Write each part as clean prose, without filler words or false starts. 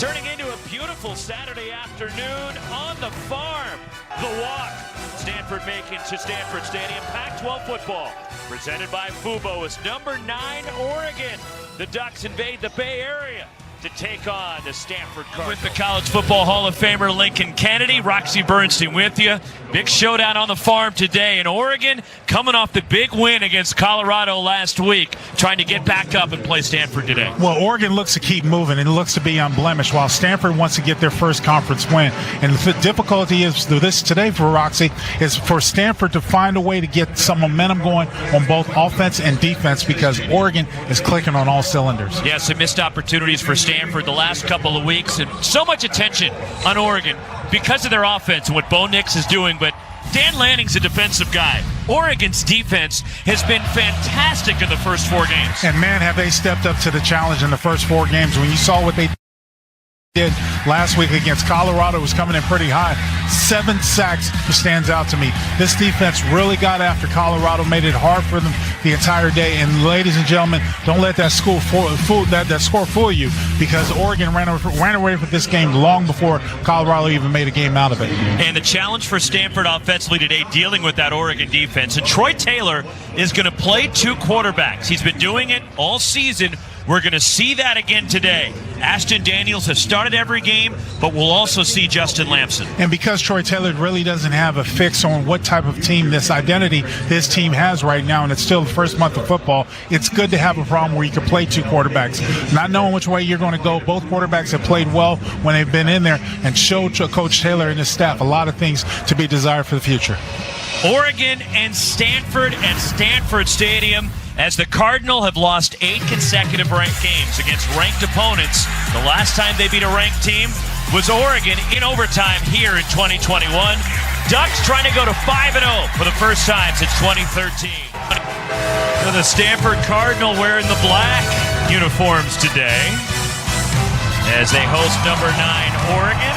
turning into a beautiful Saturday afternoon on the farm. The Walk. Stanford making to Standford Stadium. Pac-12 football presented by Fubo. It's number 9 Oregon. The Ducks invade the Bay Area to take on the Stanford Cardinals. With the College Football Hall of Famer Lincoln Kennedy, Roxy Bernstein with you. Big showdown on the farm today in Oregon, coming off the big win against Colorado last week, trying to get back up and play Stanford today. Well, Oregon looks to keep moving and looks to be unblemished, while Stanford wants to get their first conference win. And the difficulty is this today for Roxy is for Stanford to find a way to get some momentum going on both offense and defense, because Oregon is clicking on all cylinders. Yes, some missed opportunities for Stanford the last couple of weeks, and so much attention on Oregon because of their offense and what Bo Nix is doing. But Dan Lanning's a defensive guy. Oregon's defense has been fantastic in the first 4 games. And man, have they stepped up to the challenge in the first 4 games. When you saw what they did last week against Colorado, was coming in pretty high. 7 sacks stands out to me. This defense really got after Colorado, made it hard for them the entire day. And ladies and gentlemen, don't let that score fool you, because Oregon ran away with this game long before Colorado even made a game out of it. And the challenge for Stanford offensively today, dealing with that Oregon defense. And Troy Taylor is going to play 2 quarterbacks. He's been doing it all season. We're going to see that again today. Ashton Daniels has started every game, but we'll also see Justin Lamson. And because Troy Taylor really doesn't have a fix on what type of team, this identity this team has right now, and it's still the first month of football, it's good to have a problem where you can play 2 quarterbacks. Not knowing which way you're going to go, both quarterbacks have played well when they've been in there and showed Coach Taylor and his staff a lot of things to be desired for the future. Oregon and Stanford at Stanford Stadium, as the Cardinals have lost 8 consecutive ranked games against ranked opponents. The last time they beat a ranked team was Oregon in overtime here in 2021. Ducks trying to go to 5-0 for the first time since 2013. So the Stanford Cardinal wearing the black uniforms today as they host number 9 Oregon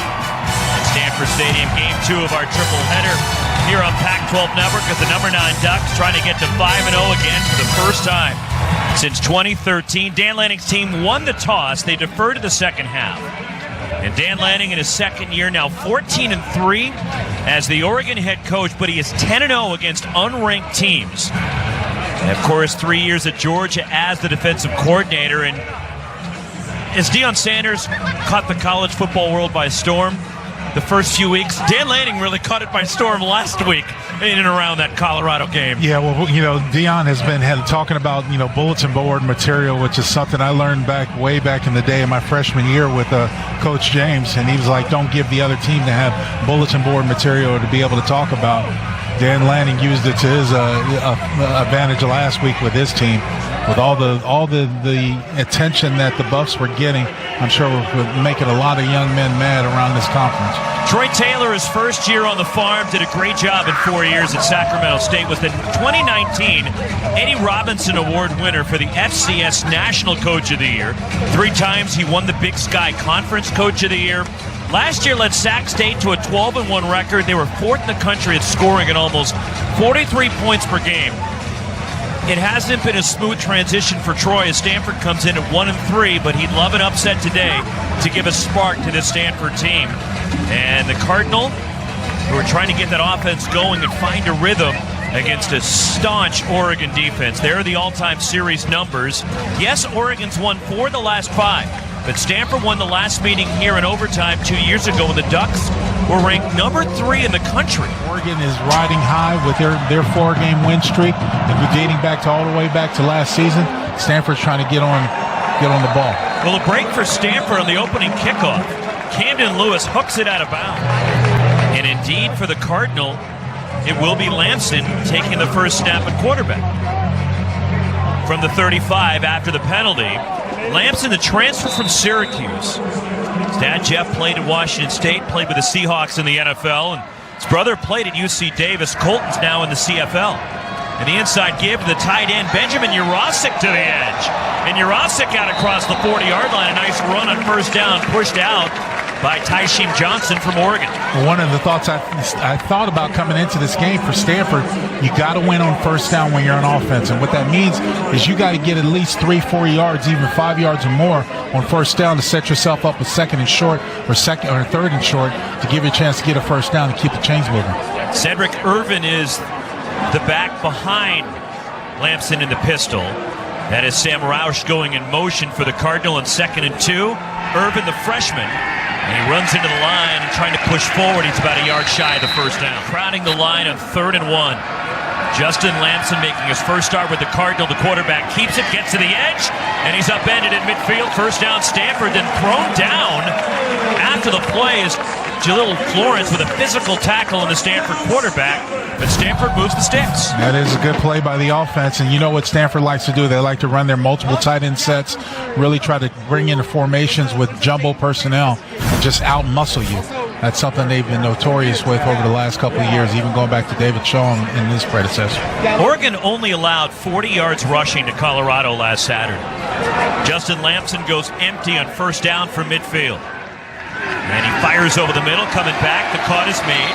at Stanford Stadium. Game 2 of our triple header here on Pac-12 Network, with the number 9 Ducks trying to get to 5-0 again for the first time since 2013. Dan Lanning's team won the toss. They deferred to the second half. And Dan Lanning in his second year now 14-3 as the Oregon head coach, but he is 10-0 against unranked teams. And of course, 3 years at Georgia as the defensive coordinator. And as Deion Sanders caught the college football world by storm the first few weeks, Dan Lanning really caught it by storm last week in and around that Colorado game. Yeah, well, Deion has been talking about, bulletin board material, which is something I learned way back in the day in my freshman year with Coach James, and he was like, don't give the other team to have bulletin board material to be able to talk about. Dan Lanning used it to his advantage last week with his team. With all the attention that the Buffs were getting, I'm sure we're making a lot of young men mad around this conference. Troy Taylor, his first year on the farm, did a great job in 4 years at Sacramento State. Was the 2019 Eddie Robinson Award winner for the FCS National Coach of the Year. 3 times he won the Big Sky Conference Coach of the Year. Last year led Sac State to a 12-1 record. They were 4th in the country at scoring at almost 43 points per game. It hasn't been a smooth transition for Troy as Stanford comes in at 1-3, but he'd love an upset today to give a spark to this Stanford team. And the Cardinal, who are trying to get that offense going and find a rhythm against a staunch Oregon defense. There are the all-time series numbers. Yes, Oregon's won 4 of the last 5, but Stanford won the last meeting here in overtime 2 years ago when the Ducks were ranked number 3 in the country. Oregon is riding high with their 4-game win streak, and dating back to all the way back to last season. Stanford's trying to get on the ball. Well, a break for Stanford on the opening kickoff. Camden Lewis hooks it out of bounds. And indeed, for the Cardinal, it will be Lamson taking the first snap at quarterback. From the 35 after the penalty, Lamson, the transfer from Syracuse. His dad, Jeff, played at Washington State, played with the Seahawks in the NFL, and his brother played at UC Davis. Colton's now in the CFL. And the inside give to the tight end, Benjamin Urosic to the edge. And Urosic out across the 40-yard line. A nice run on first down, pushed out by Tyshim Johnson from Oregon. One of the thoughts I thought about coming into this game for Stanford, you got to win on first down when you're on offense. And what that means is you got to get at least 3-4 yards, even 5 yards or more on first down to set yourself up with second and short or third and short to give you a chance to get a first down and keep the chains moving. Cedric Irvin is the back behind Lamson in the pistol. That is Sam Roush going in motion for the Cardinal in 2nd and 2. Irvin, the freshman, and he runs into the line and trying to push forward. He's about a yard shy of the first down. Crowding the line on 3rd and 1. Justin Lamson making his first start with the Cardinal. The quarterback keeps it, gets to the edge, and he's upended at midfield. First down, Stanford, then thrown down after the play is Jalil Florence with a physical tackle on the Stanford quarterback, but Stanford moves the sticks. That is a good play by the offense, and you know what Stanford likes to do. They like to run their multiple tight end sets, really try to bring in the formations with jumbo personnel and just out-muscle you. That's something they've been notorious with over the last couple of years, even going back to David Shaw and his predecessor. Oregon only allowed 40 yards rushing to Colorado last Saturday. Justin Lamson goes empty on first down from midfield. And he fires over the middle, coming back. The cut is made.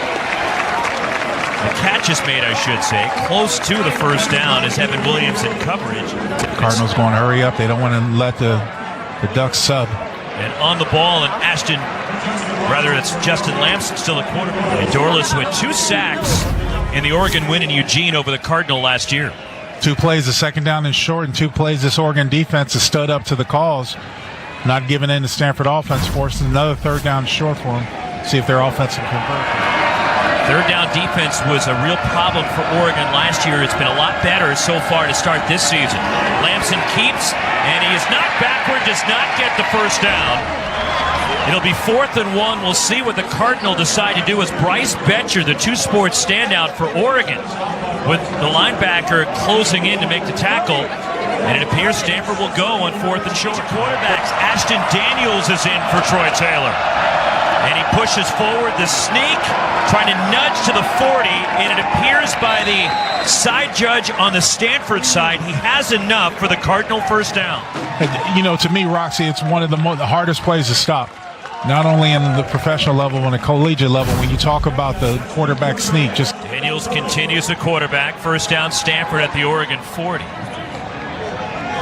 The catch is made, I should say. Close to the first down is Evan Williams in coverage. The Cardinals going to hurry up. They don't want to let the Ducks sub. And on the ball, and it's Justin Lamson still at quarterback. And Dorlus with 2 sacks in the Oregon win in Eugene over the Cardinal last year. 2 plays, the second down and short, and 2 plays this Oregon defense has stood up to the calls. Not giving in to Stanford offense, forcing another 3rd down short for them. See if their offense can convert. 3rd down defense was a real problem for Oregon last year. It's been a lot better so far to start this season. Lamson keeps, and he is knocked backward, does not get the first down. It'll be 4th and 1. We'll see what the Cardinal decide to do as Bryce Betcher, the two-sports standout for Oregon, with the linebacker closing in to make the tackle. And it appears Stanford will go on 4th and short. Quarterbacks, Ashton Daniels is in for Troy Taylor. And he pushes forward the sneak, trying to nudge to the 40, and it appears by the side judge on the Stanford side, he has enough for the Cardinal first down. You know, to me, Roxy, it's one of the hardest plays to stop. Not only in the professional level, on the collegiate level, when you talk about the quarterback sneak. Daniels continues the quarterback. First down, Stanford at the Oregon 40.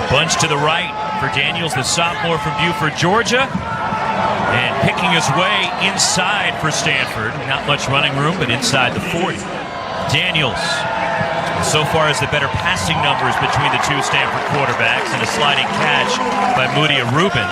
Bunch to the right for Daniels, the sophomore from Buford, Georgia. And picking his way inside for Stanford. Not much running room, but inside the 40. Daniels, so far has the better passing numbers between the 2 Stanford quarterbacks, and a sliding catch by Moody Rubin.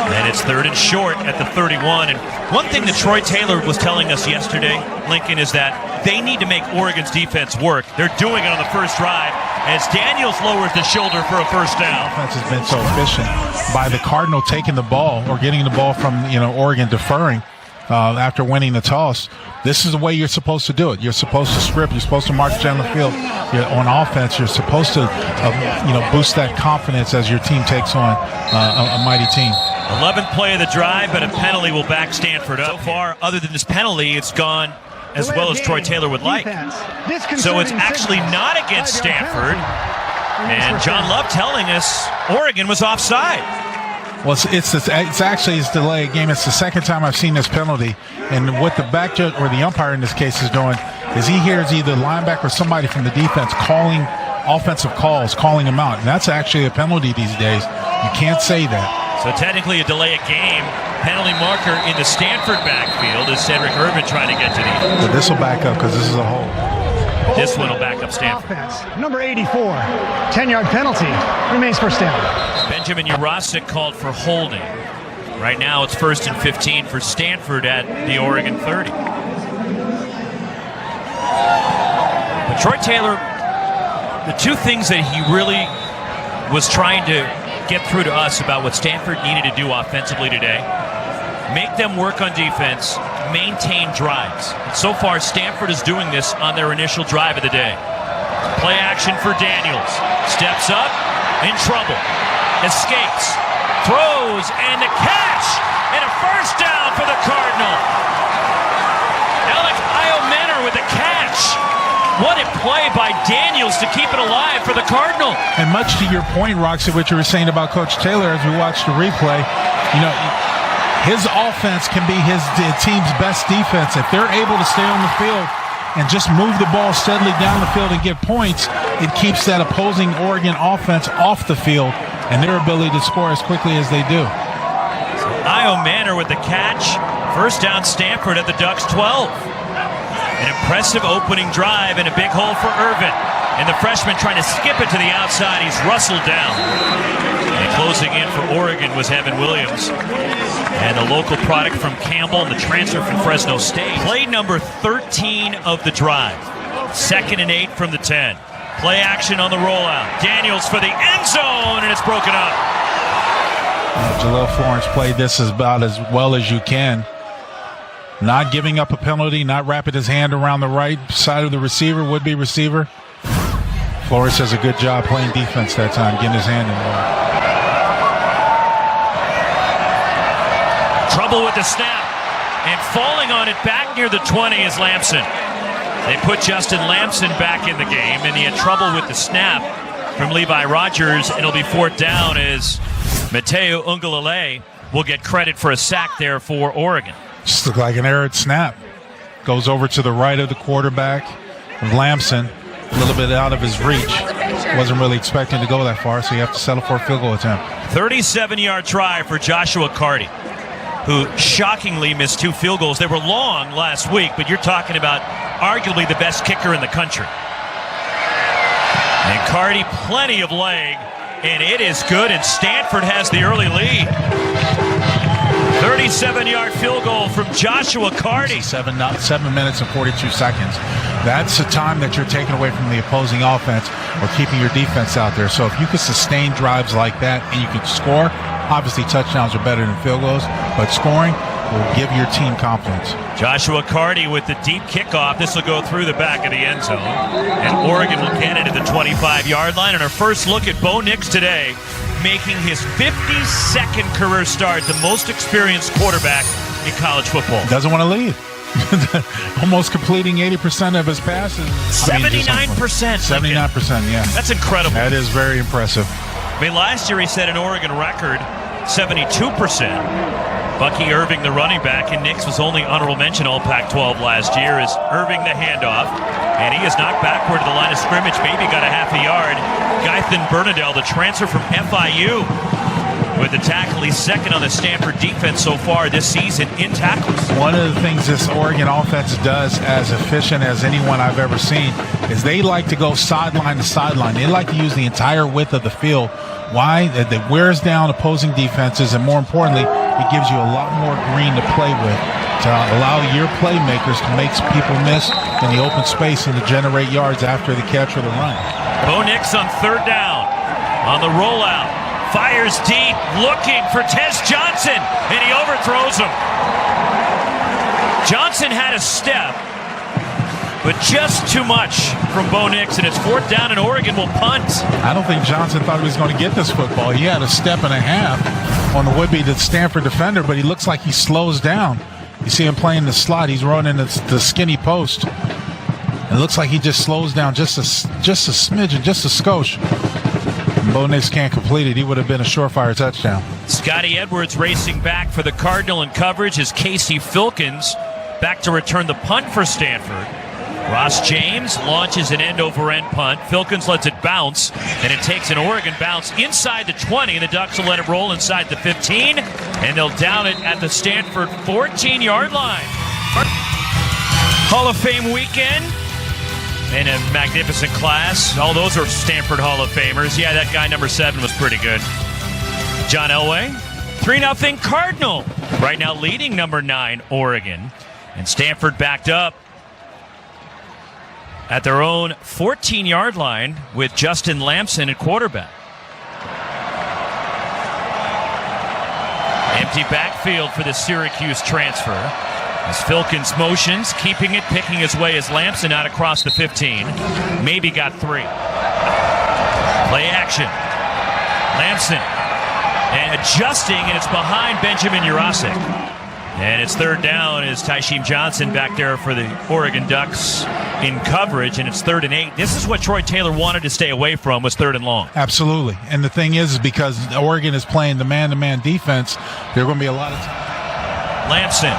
And it's 3rd and short at the 31. And one thing that Troy Taylor was telling us yesterday, Lincoln, is that they need to make Oregon's defense work. They're doing it on the first drive as Daniels lowers the shoulder for a first down. Offense has been so efficient by the Cardinal taking the ball or getting the ball from Oregon deferring after winning the toss. This is the way you're supposed to do it. You're supposed to script. You're supposed to march down the field. On offense, you're supposed to boost that confidence as your team takes on a mighty team. 11th play of the drive, but a penalty will back Stanford up. So far, other than this penalty, it's gone as well as Troy Taylor would like. So it's actually not against Stanford. And John Love telling us Oregon was offside. Well, it's actually his delay game. It's the second time I've seen this penalty. And what the back judge, or the umpire in this case, is doing is he hears either linebacker or somebody from the defense calling offensive calls, calling them out. And that's actually a penalty these days. You can't say that. So technically a delay of game. Penalty marker in the Stanford backfield as Cedric Irvin trying to get to the... But this will back up because this is a hold. This one will back up Stanford. Offense, number 84, 10-yard penalty, remains first down. Benjamin Urasic called for holding. Right now it's 1st and 15 for Stanford at the Oregon 30. But Troy Taylor, the 2 things that he really was trying to get through to us about what Stanford needed to do offensively today: make them work on defense, maintain drives. And so far, Stanford is doing this on their initial drive of the day. Play action for Daniels. Steps up, in trouble. Escapes, throws, and the catch! And a first down for the Cardinal. Alec Iomenor with the catch. What a play by Daniels to keep it alive for the Cardinal. And much to your point, Roxy, what you were saying about Coach Taylor as we watched the replay, his offense can be his team's best defense. If they're able to stay on the field and just move the ball steadily down the field and get points, it keeps that opposing Oregon offense off the field and their ability to score as quickly as they do. Io Manor with the catch. First down, Stanford at the Ducks 12. An impressive opening drive and a big hole for Irvin. And the freshman trying to skip it to the outside. He's rustled down. And closing in for Oregon was Evan Williams. And the local product from Campbell and the transfer from Fresno State. Play number 13 of the drive. 2nd and 8 from the 10. Play action on the rollout. Daniels for the end zone, and it's broken up. Jaleel Florence played this about as well as you can. Not giving up a penalty, not wrapping his hand around the right side of the receiver, would-be receiver. Flores does a good job playing defense that time, getting his hand in there. Trouble with the snap, and falling on it back near the 20 is Lamson. They put Justin Lamson back in the game, and he had trouble with the snap from Levi Rogers. It'll be 4th down as Mateo Ungalale will get credit for a sack there for Oregon. Just looked like an errant snap. Goes over to the right of the quarterback. Lamson, a little bit out of his reach. Wasn't really expecting to go that far, so you have to settle for a field goal attempt. 37-yard try for Joshua Carty, who shockingly missed 2 field goals. They were long last week, but you're talking about arguably the best kicker in the country. And Carty, plenty of leg, and it is good, and Stanford has the early lead. 37-yard field goal from Joshua Carty. 7 minutes and 42 seconds. That's the time that you're taking away from the opposing offense or keeping your defense out there. So if you can sustain drives like that and you can score, obviously touchdowns are better than field goals, but scoring will give your team confidence. Joshua Carty with the deep kickoff. This will go through the back of the end zone. And Oregon will get it at the 25-yard line. And our first look at Bo Nix today, making his 52nd career start, the most experienced quarterback in college football. Doesn't want to leave. Almost completing 80% of his passes. 79%. 79%, yeah. That's incredible. That is very impressive. I mean, last year he set an Oregon record, 72%. Bucky Irving, the running back, and Nix was only honorable mention all Pac-12 last year as Irving the handoff. And he is knocked backward to the line of scrimmage, maybe got a half a yard. Gythan Bernadelle, the transfer from FIU, with the tackle. He's 2nd on the Stanford defense so far this season in tackles. One of the things this Oregon offense does as efficient as anyone I've ever seen is they like to go sideline to sideline. They like to use the entire width of the field. Why? That wears down opposing defenses, and more importantly, it gives you a lot more green to play with to allow your playmakers to make people miss in the open space and to generate yards after the catch or the run. Bo Nix on 3rd down on the rollout. Fires deep, looking for Tez Johnson, and he overthrows him. Johnson had a step, but just too much from Bo Nix, and it's 4th down, and Oregon will punt. I don't think Johnson thought he was going to get this football. He had a step and a half on the would-be Stanford defender, but he looks like he slows down. You see him playing the slot. He's running the skinny post. It looks like he just slows down just a smidgen, just a skosh. Bo Nix can't complete it. He would have been a surefire touchdown. Scotty Edwards racing back for the Cardinal in coverage as Casey Filkins back to return the punt for Stanford. Ross James launches an end-over-end punt. Filkins lets it bounce, and it takes an Oregon bounce inside the 20, and the Ducks will let it roll inside the 15, and they'll down it at the Stanford 14-yard line. Hall of Fame weekend. In a magnificent class. All those are Stanford Hall of Famers. Yeah, that guy number 7 was pretty good. John Elway, 3-0 Cardinal. Right now leading number 9, Oregon. And Stanford backed up at their own 14-yard line with Justin Lamson at quarterback. Empty backfield for the Syracuse transfer. As Filkins motions, keeping it, picking his way as Lamson out across the 15. Maybe got 3. Play action. Lamson. And adjusting, and it's behind Benjamin Jurasik. And it's 3rd down as Tysheem Johnson back there for the Oregon Ducks in coverage, and it's 3rd and 8. This is what Troy Taylor wanted to stay away from, was 3rd and long. Absolutely. And the thing is because Oregon is playing the man-to-man defense, there are going to be a lot of time. Lamson.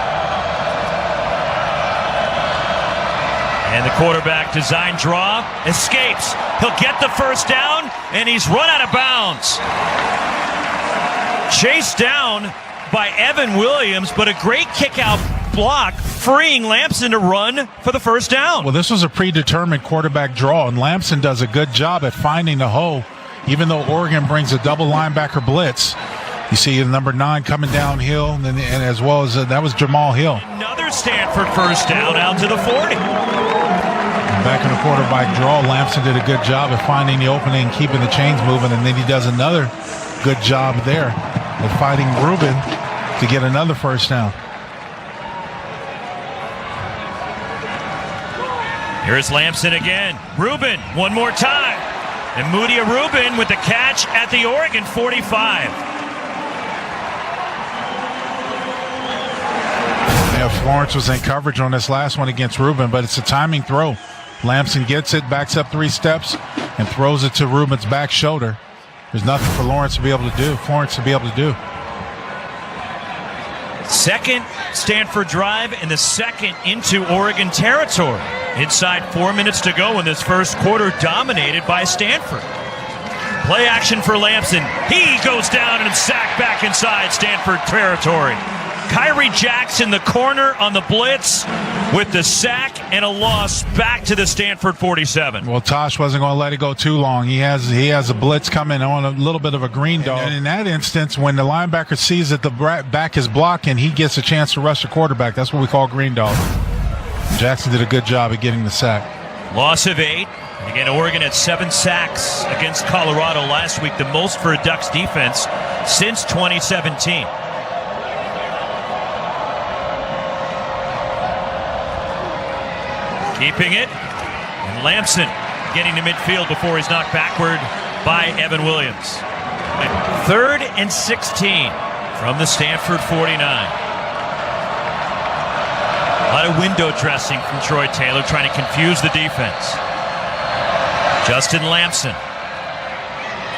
And the quarterback design draw escapes. He'll get the first down, and he's run out of bounds. Chased down by Evan Williams, but a great kick-out block, freeing Lamson to run for the first down. Well, this was a predetermined quarterback draw, and Lamson does a good job at finding the hole, even though Oregon brings a double linebacker blitz. You see the number 9 coming downhill, and as well as that was Jamal Hill. Another Stanford first down out to the 40. And back in the quarterback draw, Lamson did a good job at finding the opening, keeping the chains moving, and then he does another good job there at fighting Rubin to get another first down. Here's Lamson again. Rubin, one more time. And Mudia Rubin with the catch at the Oregon 45. Yeah, Florence was in coverage on this last one against Rubin, but it's a timing throw. Lamson gets it, backs up 3 steps, and throws it to Rubin's back shoulder. There's nothing for Florence to be able to do. Second Stanford drive and the second into Oregon territory. Inside 4 minutes to go in this first quarter, dominated by Stanford. Play action for Lamson. He goes down and sacked back inside Stanford territory. Kyrie Jackson, the corner on the blitz with the sack and a loss back to the Stanford 47. Well, Tosh wasn't going to let it go too long. He has a blitz coming on, a little bit of a green dog. And in that instance, when the linebacker sees that the back is blocking, he gets a chance to rush the quarterback. That's what we call green dog. Jackson did a good job at getting the sack. Loss of 8. And again, Oregon had 7 sacks against Colorado last week, the most for a Ducks defense since 2017. Keeping it, and Lamson getting to midfield before he's knocked backward by Evan Williams. 3rd and 16 from the Stanford 49. A lot of window dressing from Troy Taylor, trying to confuse the defense. Justin Lamson,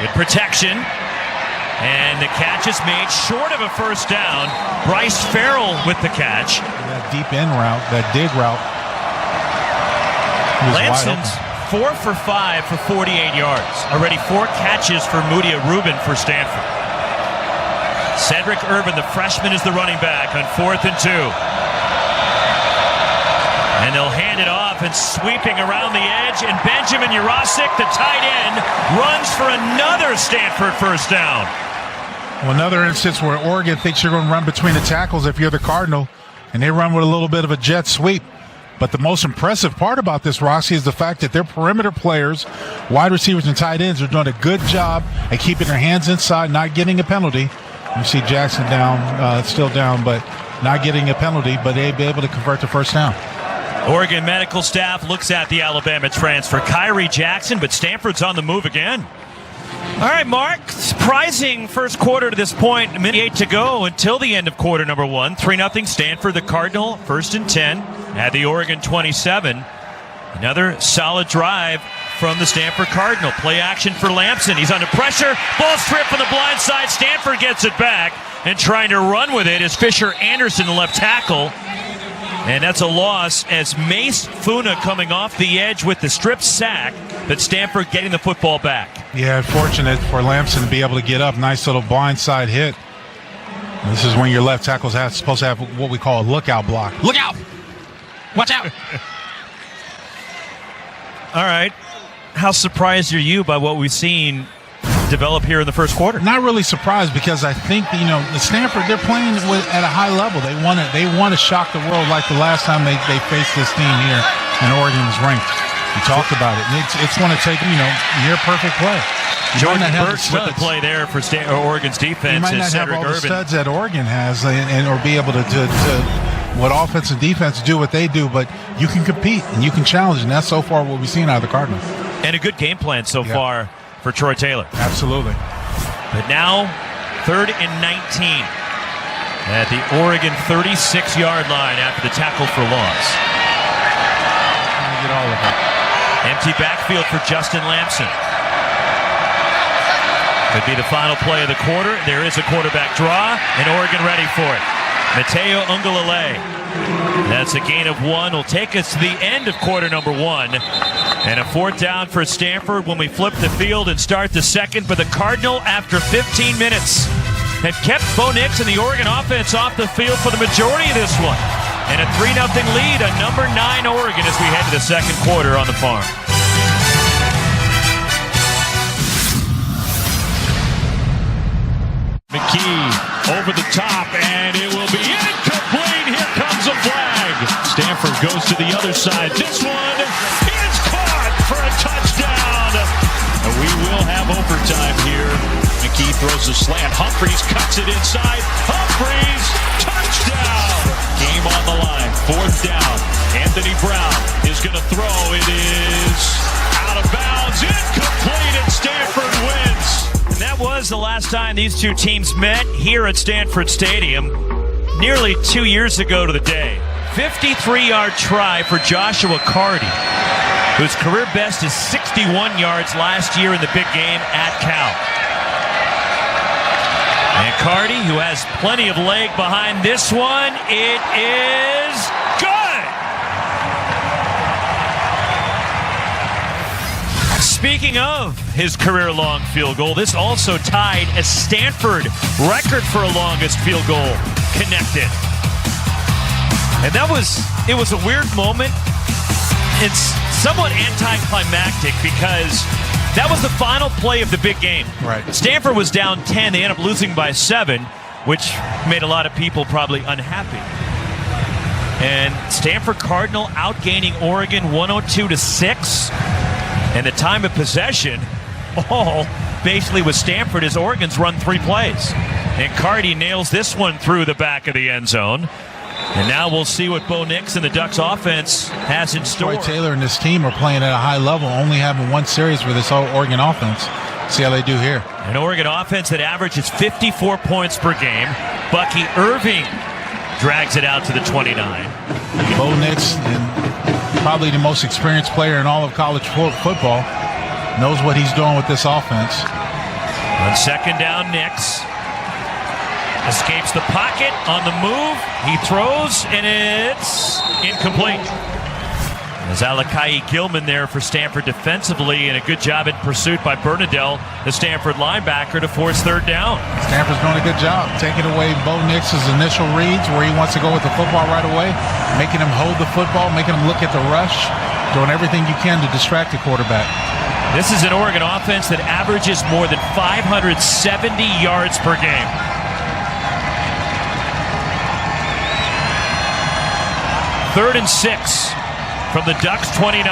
good protection, and the catch is made short of a first down. Bryce Farrell with the catch. That deep end route, that dig route. Lamson's 4 for 5 for 48 yards. Already 4 catches for Mudia Rubin for Stanford. Cedric Urban, the freshman, is the running back on 4th and 2. And they'll hand it off, and sweeping around the edge, and Benjamin Jurasik, the tight end, runs for another Stanford first down. Well, another instance where Oregon thinks you're going to run between the tackles if you're the Cardinal, and they run with a little bit of a jet sweep. But the most impressive part about this, Roxy, is the fact that their perimeter players, wide receivers and tight ends, are doing a good job at keeping their hands inside, not getting a penalty. You see Jackson down, still down, but not getting a penalty, but they'd be able to convert the first down. Oregon medical staff looks at the Alabama transfer, Kyrie Jackson, but Stanford's on the move again. All right, Mark, surprising first quarter to this point. A minute 8 to go until the end of quarter number 1. 3-0 Stanford, the Cardinal, 1st and 10 at the Oregon 27. Another solid drive from the Stanford Cardinal. Play action for Lamson. He's under pressure. Ball stripped from the blind side. Stanford gets it back, and trying to run with it is Fisher Anderson, the left tackle. And that's a loss as Mace Funa coming off the edge with the strip sack, but Stanford getting the football back. Yeah, fortunate for Lamson to be able to get up. Nice little blindside hit. And this is when your left tackle's supposed to have what we call a lookout block. Look out! Watch out! All right. How surprised are you by what we've seen develop here in the first quarter? Not really surprised, because I think the Stanford, they're playing at a high level. They want to shock the world like the last time they faced this team here, and Oregon was ranked. We talked about it. And it's going to take near perfect play. Jordan Burks with the play there for Oregon's defense. You might not have all the studs that Oregon has, or be able to what offense and defense do what they do, but you can compete and you can challenge, and that's so far what we've seen out of the Cardinals. And a good game plan so far for Troy Taylor. Absolutely. But now, 3rd and 19 at the Oregon 36-yard line after the tackle for loss. Get all of it. Empty backfield for Justin Lamson. Could be the final play of the quarter. There is a quarterback draw, and Oregon ready for it. Mateo Ungalale. That's a gain of 1. Will take us to the end of quarter number 1. And a 4th down for Stanford when we flip the field and start the second. But the Cardinal, after 15 minutes, have kept Bo Nix and the Oregon offense off the field for the majority of this one. And a 3-0 lead on number 9 Oregon as we head to the second quarter on the farm. McKee over the top, and it will be incomplete. Here comes a flag. Stanford goes to the other side. This one is caught for a touchdown. We will have overtime here. McKee throws a slant. Humphreys cuts it inside. Humphreys, touchdown. Game on the line. 4th down. Anthony Brown is going to throw. It is out of bounds. Incomplete, and Stanford wins. And that was the last time these two teams met here at Standford Stadium, nearly 2 years ago to the day. 53-yard try for Joshua Carty, whose career best is 61 yards last year in the big game at Cal. And Carty, who has plenty of leg behind this one, it is good! Speaking of his career-long field goal, this also tied a Stanford record for a longest field goal connected. And it was a weird moment. It's somewhat anticlimactic because that was the final play of the big game. Right. Stanford was down 10. They ended up losing by 7, which made a lot of people probably unhappy. And Stanford Cardinal outgaining Oregon 102-6. And the time of possession, all basically with Stanford as Oregon's run 3 plays. And Carty nails this one through the back of the end zone. And now we'll see what Bo Nix and the Ducks offense has in store. Troy Taylor and his team are playing at a high level, only having 1 series for this whole Oregon offense. See how they do here. An Oregon offense that averages 54 points per game. Bucky Irving drags it out to the 29. Bo Nix, and probably the most experienced player in all of college football, knows what he's doing with this offense. On 2nd down, Nix escapes the pocket on the move. He throws, and it's incomplete. There's Alakai Gilman there for Stanford defensively, and a good job in pursuit by Bernadelle, the Stanford linebacker, to force 3rd down. Stanford's doing a good job taking away Bo Nix's initial reads where he wants to go with the football right away, making him hold the football, making him look at the rush, doing everything you can to distract the quarterback. This is an Oregon offense that averages more than 570 yards per game. Third and 6 from the Ducks 29.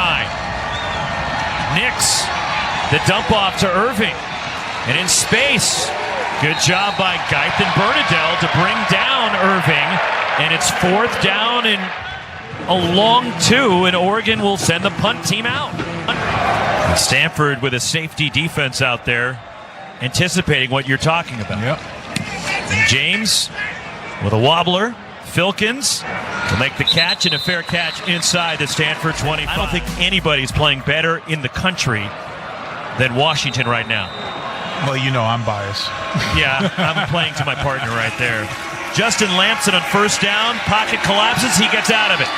Nix, the dump off to Irving. And in space, good job by Gaithan Bernadelle to bring down Irving. And it's 4th down and a long 2, and Oregon will send the punt team out. And Stanford with a safety defense out there, anticipating what you're talking about. Yep. And James with a wobbler. Filkins will make the catch, and a fair catch inside the Stanford 25. I don't think anybody's playing better in the country than Washington right now. Well, you know I'm biased. Yeah, I'm playing to my partner right there. Justin Lampson on 1st down. Pocket collapses. He gets out of it.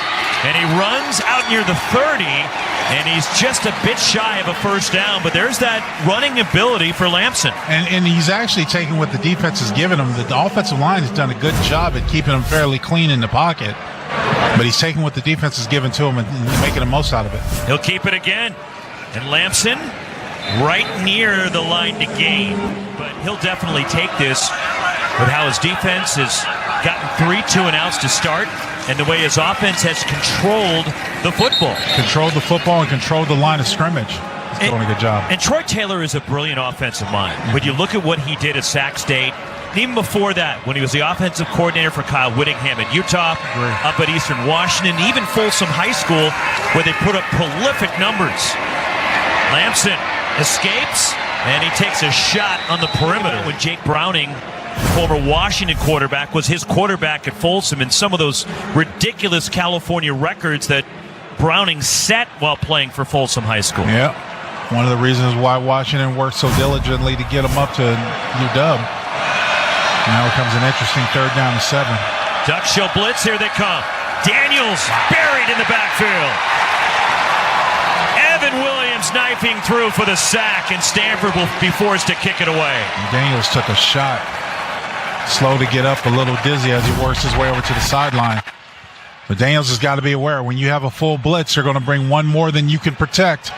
And he runs out near the 30, and he's just a bit shy of a 1st down. But there's that running ability for Lampson. And he's actually taking what the defense has given him. The offensive line has done a good job at keeping him fairly clean in the pocket. But he's taking what the defense has given to him and making the most out of it. He'll keep it again. And Lampson right near the line to gain. But he'll definitely take this with how his defense has gotten 3 2-and-outs to start, and the way his offense has controlled the football. Controlled the football and controlled the line of scrimmage. He's doing a good job. And Troy Taylor is a brilliant offensive mind. But you look at what he did at Sac State, and even before that, when he was the offensive coordinator for Kyle Whittingham at Utah, up at Eastern Washington, even Folsom High School, where they put up prolific numbers. Lampson escapes, and he takes a shot on the perimeter when Jake Browning, former Washington quarterback, was his quarterback at Folsom, and some of those ridiculous California records that Browning set while playing for Folsom High School. Yeah, one of the reasons why Washington worked so diligently to get him up to UW. Now it comes an interesting 3rd down and 7. Ducks show blitz. Here they come. Daniels buried in the backfield. Evan Williams knifing through for the sack, and Standford will be forced to kick it away. Daniels took a shot. Slow to get up, a little dizzy as he works his way over to the sideline. But Daniels has got to be aware, when you have a full blitz, they're going to bring one more than you can protect.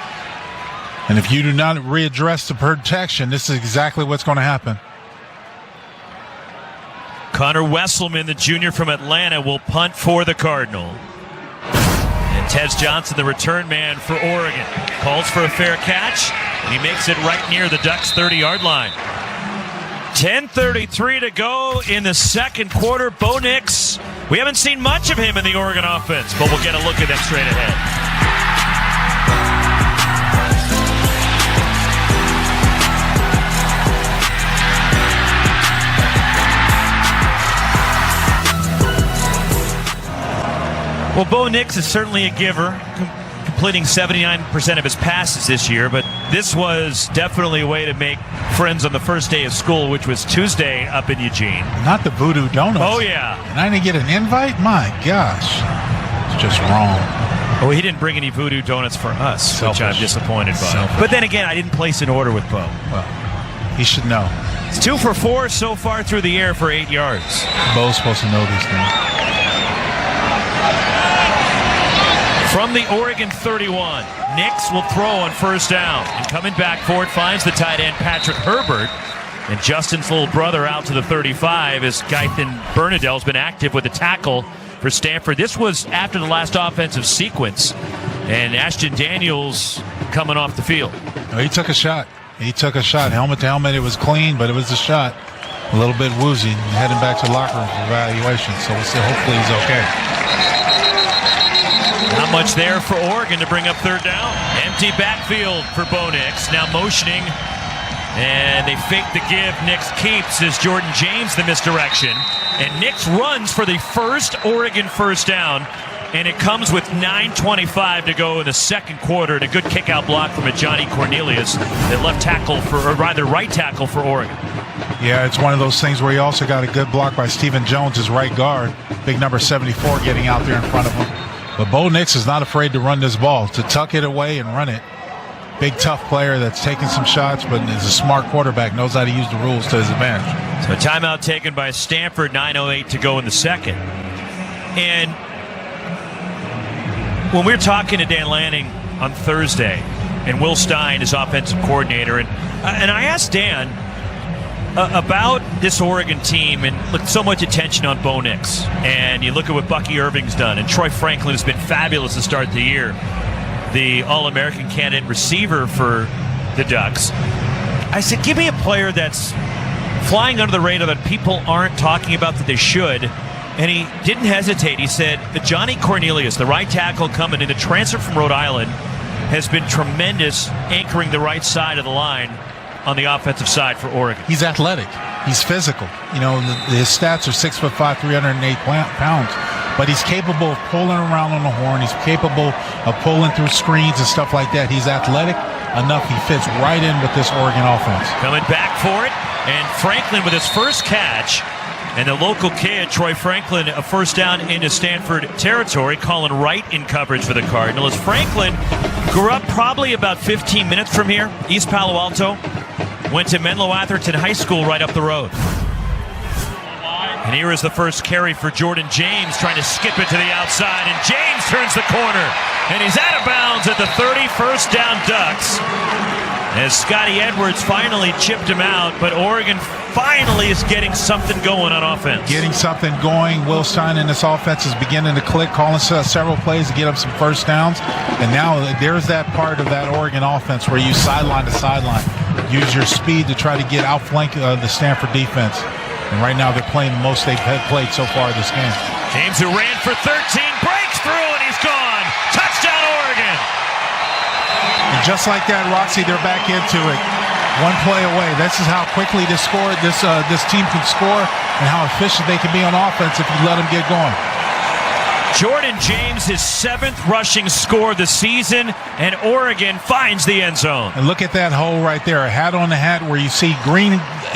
And if you do not readdress the protection, this is exactly what's going to happen. Connor Wesselman, the junior from Atlanta, will punt for the Cardinal. And Tez Johnson, the return man for Oregon, calls for a fair catch, and he makes it right near the Ducks' 30-yard line. 10:33 to go in the second quarter. Bo Nix, we haven't seen much of him in the Oregon offense, but we'll get a look at them straight ahead. Well, Bo Nix is certainly a giver, completing 79% of his passes this year, but this was definitely a way to make friends on the first day of school, which was Tuesday up in Eugene. Not the Voodoo Donuts. Oh, yeah. And I didn't get an invite? My gosh. It's just wrong. Oh, he didn't bring any Voodoo Donuts for us, Selfish. which I'm disappointed by. Selfish. But then again, I didn't place an order with Bo. Well, he should know. It's 2 for 4 so far through the air for 8 yards. Bo's supposed to know these things. From the Oregon 31, Nix will throw on first down. And coming back for it, finds the tight end Patrick Herbert. And Justin's little brother out to the 35 as Gaithan Bernadette's been active with the tackle for Standford. This was after the last offensive sequence. And Ashton Daniels coming off the field. Oh, he took a shot. Helmet to helmet. It was clean, but it was a shot. A little bit woozy. Heading back to the locker room for evaluation. So we'll see. Hopefully he's okay. Not much there for Oregon to bring up third down. Empty backfield for Bo Nix. Now motioning. And they fake the give. Nix keeps as Jordan James the misdirection. And Nix runs for the first Oregon first down. And it comes with 9:25 to go in the second quarter. And a good kick-out block from Johnny Cornelius, the left tackle for, or rather right tackle for Oregon. Yeah, it's one of those things where he also got a good block by Stephen Jones, his right guard. Big number 74 getting out there in front of him. But Bo Nix is not afraid to run this ball, to tuck it away and run it. Big, tough player that's taking some shots, but is a smart quarterback, knows how to use the rules to his advantage. So a timeout taken by Standford, 9:08 to go in the second. And when we were talking to Dan Lanning on Thursday, and Will Stein, his offensive coordinator, and I asked Dan about this Oregon team, and look, so much attention on Bo Nix. And you look at what Bucky Irving's done, and Troy Franklin has been fabulous to start the year, the All-American candidate receiver for the Ducks. I said, give me a player that's flying under the radar that people aren't talking about that they should. And he didn't hesitate. He said, Johnny Cornelius, the right tackle coming in, the transfer from Rhode Island, has been tremendous anchoring the right side of the line on the offensive side for Oregon. He's athletic. He's physical. You know, his stats are 6'5", 308 pounds. But he's capable of pulling around on the horn. He's capable of pulling through screens and stuff like that. He's athletic enough. He fits right in with this Oregon offense. Coming back for it, and Franklin with his first catch. And the local kid, Troy Franklin, a first down into Standford territory, calling right in coverage for the Cardinal. As Franklin grew up probably about 15 minutes from here, East Palo Alto, went to Menlo Atherton High School right up the road. And here is the first carry for Jordan James, trying to skip it to the outside, and James turns the corner, and he's out of bounds at the 30, first down Ducks. As Scotty Edwards finally chipped him out, but Oregon finally is getting something going on offense. Getting something going. Will Stein and this offense is beginning to click, calling several plays to get up some first downs. And now there's that part of that Oregon offense where you sideline to sideline. Use your speed to try to get outflank the Standford defense. And right now they're playing the most they've played so far this game. James, who ran for 13, breaks through and he's gone. Touchdown Oregon. And just like that, Roxy, they're back into it. One play away. This is how quickly this team can score and how efficient they can be on offense if you let them get going. Jordan James, his 7th rushing score this season, and Oregon finds the end zone. And look at that hole right there, a hat on the hat where you see green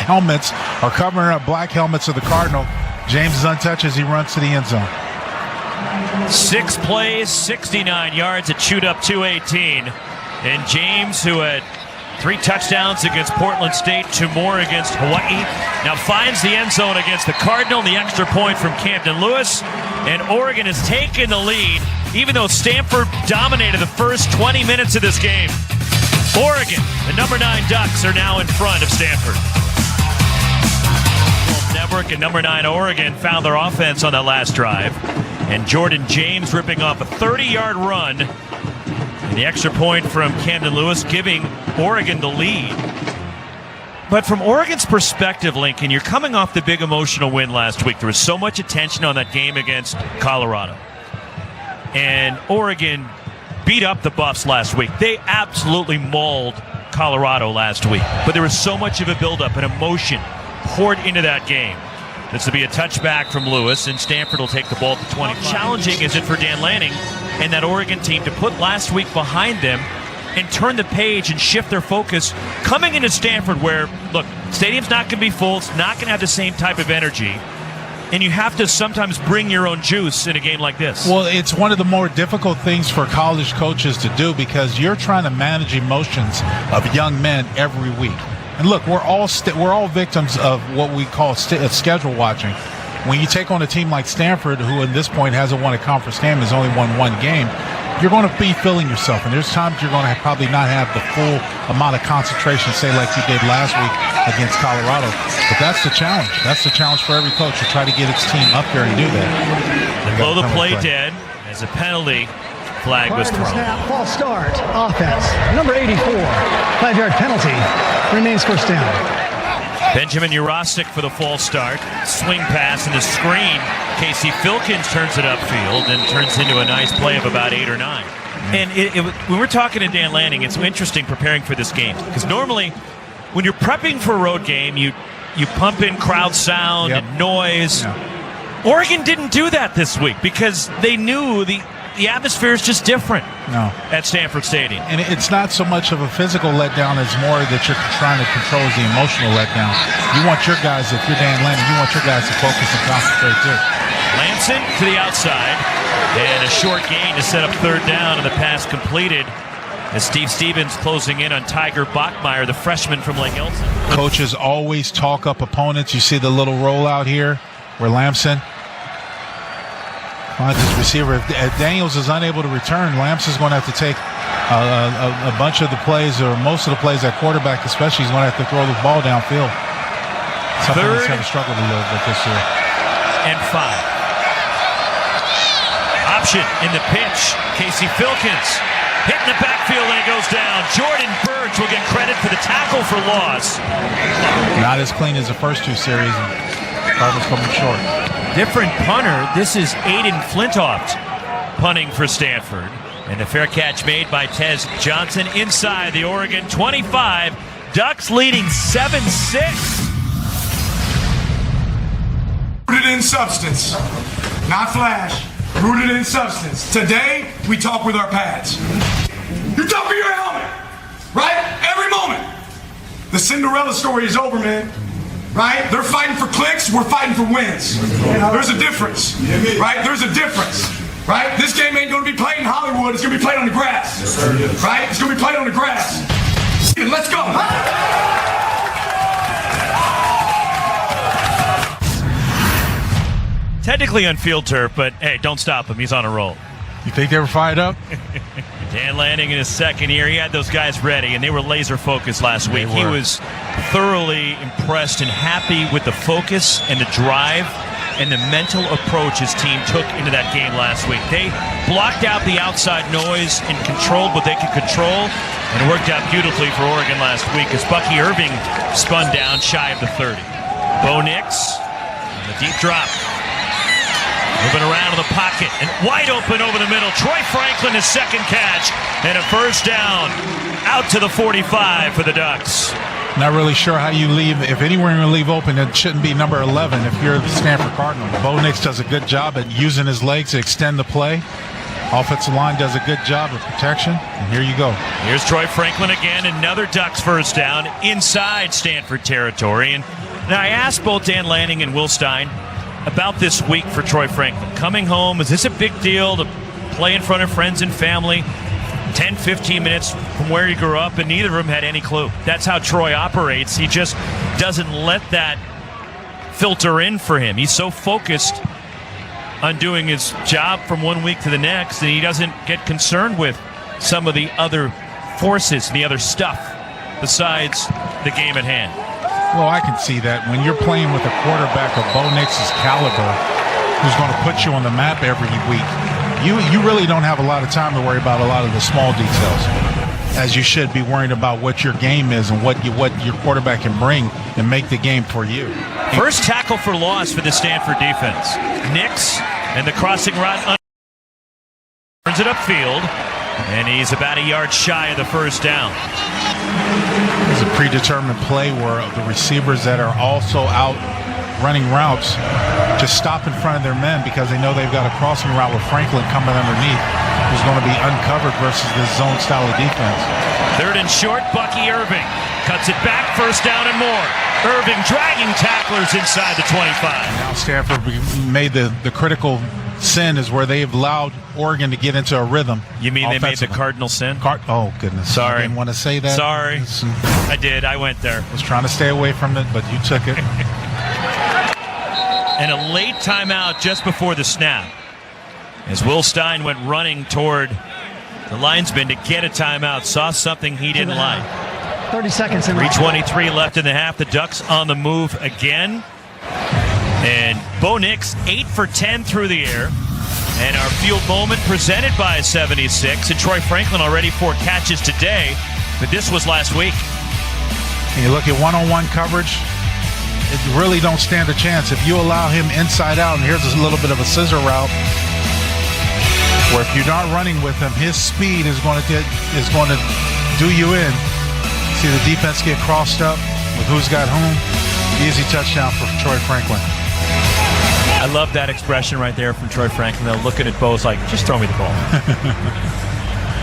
helmets are covering up black helmets of the Cardinal. James is untouched as he runs to the end zone. 6 plays, 69 yards. It chewed up 218. And James, who had 3 touchdowns against Portland State, 2 more against Hawaii, now finds the end zone against the Cardinal, the extra point from Camden Lewis. And Oregon has taken the lead, even though Stanford dominated the first 20 minutes of this game. Oregon, the number 9 Ducks, are now in front of Stanford. Network and number 9 Oregon found their offense on that last drive. And Jordan James ripping off a 30-yard run. And the extra point from Camden Lewis giving Oregon the lead. But from Oregon's perspective, Lincoln, you're coming off the big emotional win last week. There was so much attention on that game against Colorado. And Oregon beat up the Buffs last week. They absolutely mauled Colorado last week. But there was so much of a buildup and emotion poured into that game. This will be a touchback from Lewis, and Stanford will take the ball to 20. How challenging is it for Dan Lanning and that Oregon team to put last week behind them and turn the page and shift their focus coming into Stanford where, look, stadium's not going to be full. It's not going to have the same type of energy. And you have to sometimes bring your own juice in a game like this. Well, it's one of the more difficult things for college coaches to do because you're trying to manage emotions of young men every week. And look, we're all victims of what we call schedule watching. When you take on a team like Stanford, who at this point hasn't won a conference game, has only won 1 game, you're going to be feeling yourself. And there's times you're going to probably not have the full amount of concentration, say like you did last week against Colorado. But that's the challenge. That's the challenge for every coach to try to get its team up there and do that. Blow the play dead as a penalty. Flag was thrown. Snap, false start, offense. Number 84, 5-yard penalty. Remains first down. Benjamin Urostic for the false start. Swing pass and the screen. Casey Filkins turns it upfield and turns into a nice play of about 8 or 9. And when we're talking to Dan Lanning, it's interesting preparing for this game. Because normally, when you're prepping for a road game, you pump in crowd sound and noise. Yeah. Oregon didn't do that this week because they knew the atmosphere is just different at Stanford Stadium. And it's not so much of a physical letdown as more that you're trying to control the emotional letdown. You want your guys, if you're Dan Lanning, you want your guys to focus and concentrate too. Lamson to the outside. And a short gain to set up 3rd down, and the pass completed as Steve Stevens closing in on Tiger Bachmeier, the freshman from Lake Elson. Coaches always talk up opponents. You see the little rollout here where Lamson finds his receiver. If Daniels is unable to return, Lamson's going to have to take a bunch of the plays, or most of the plays at quarterback especially. He's going to have to throw the ball downfield. Something that's going to struggle a little bit this year. And 5. Option in the pitch. Casey Filkins hitting the backfield and it goes down. Jordan Birch will get credit for the tackle for loss. Not as clean as the first 2 series. Cardinals coming short. Different punter. This is Aiden Flintoft punting for Stanford. And the fair catch made by Tez Johnson inside the Oregon 25. Ducks leading 7-6. Rooted in substance, not flash. Rooted in substance. Today, we talk with our pads. You talk with your helmet, right? Every moment. The Cinderella story is over, man. Right? They're fighting for clicks, we're fighting for wins. There's a difference, right? There's a difference, right? This game ain't going to be played in Hollywood, it's going to be played on the grass, right? It's going to be played on the grass. Let's go. Technically on field turf, but hey, don't stop him. He's on a roll. You think they were fired up? Dan Lanning in his 2nd year, he had those guys ready, and they were laser focused last week. He was thoroughly impressed and happy with the focus and the drive and the mental approach his team took into that game last week. They blocked out the outside noise and controlled what they could control, and it worked out beautifully for Oregon last week as Bucky Irving spun down shy of the 30. Bo Nix, the deep drop. Moving around in the pocket and wide open over the middle. Troy Franklin, his 2nd catch, and a first down out to the 45 for the Ducks. Not really sure how you leave. If anywhere you're going to leave open, it shouldn't be number 11 if you're the Stanford Cardinal. Bo Nix does a good job at using his legs to extend the play. Offensive line does a good job of protection. And here you go. Here's Troy Franklin again. Another Ducks first down inside Stanford territory. And I asked both Dan Lanning and Will Stein, about this week for Troy Franklin? Coming home, is this a big deal to play in front of friends and family? 10, 15 minutes from where he grew up, and neither of them had any clue. That's how Troy operates. He just doesn't let that filter in for him. He's so focused on doing his job from one week to the next, and he doesn't get concerned with some of the other forces, the other stuff besides the game at hand. Well, I can see that when you're playing with a quarterback of Bo Nix's caliber, who's going to put you on the map every week, you really don't have a lot of time to worry about a lot of the small details, as you should be worrying about what your game is and what your quarterback can bring and make the game for you. First tackle for loss for the Stanford defense. Nix and the crossing route turns it upfield, and he's about a yard shy of the first down. It's a predetermined play where the receivers that are also out running routes just stop in front of their men because they know they've got a crossing route with Franklin coming underneath who's going to be uncovered versus this zone style of defense. Third and short, Bucky Irving cuts it back, first down and more. Irving dragging tacklers inside the 25. Now Stanford made the critical sin is where they've allowed Oregon to get into a rhythm. You mean they made the cardinal sin? Oh, goodness. Sorry. I didn't want to say that. Sorry. I did. I went there. I was trying to stay away from it, but you took it. And a late timeout just before the snap, as Will Stein went running toward the linesman to get a timeout, saw something he didn't like. 30 seconds in. 3:23 left in the half. The Ducks on the move again. And Bo Nix 8 for 10 through the air. And our field moment presented by 76. And Troy Franklin already 4 catches today, but this was last week. And you look at one-on-one coverage, it really don't stand a chance. If you allow him inside out, and here's a little bit of a scissor route, where if you're not running with him, his speed is going to do you in. See the defense get crossed up with who's got whom. Easy touchdown for Troy Franklin. I love that expression right there from Troy Franklin. They're looking at Bo's like, just throw me the ball.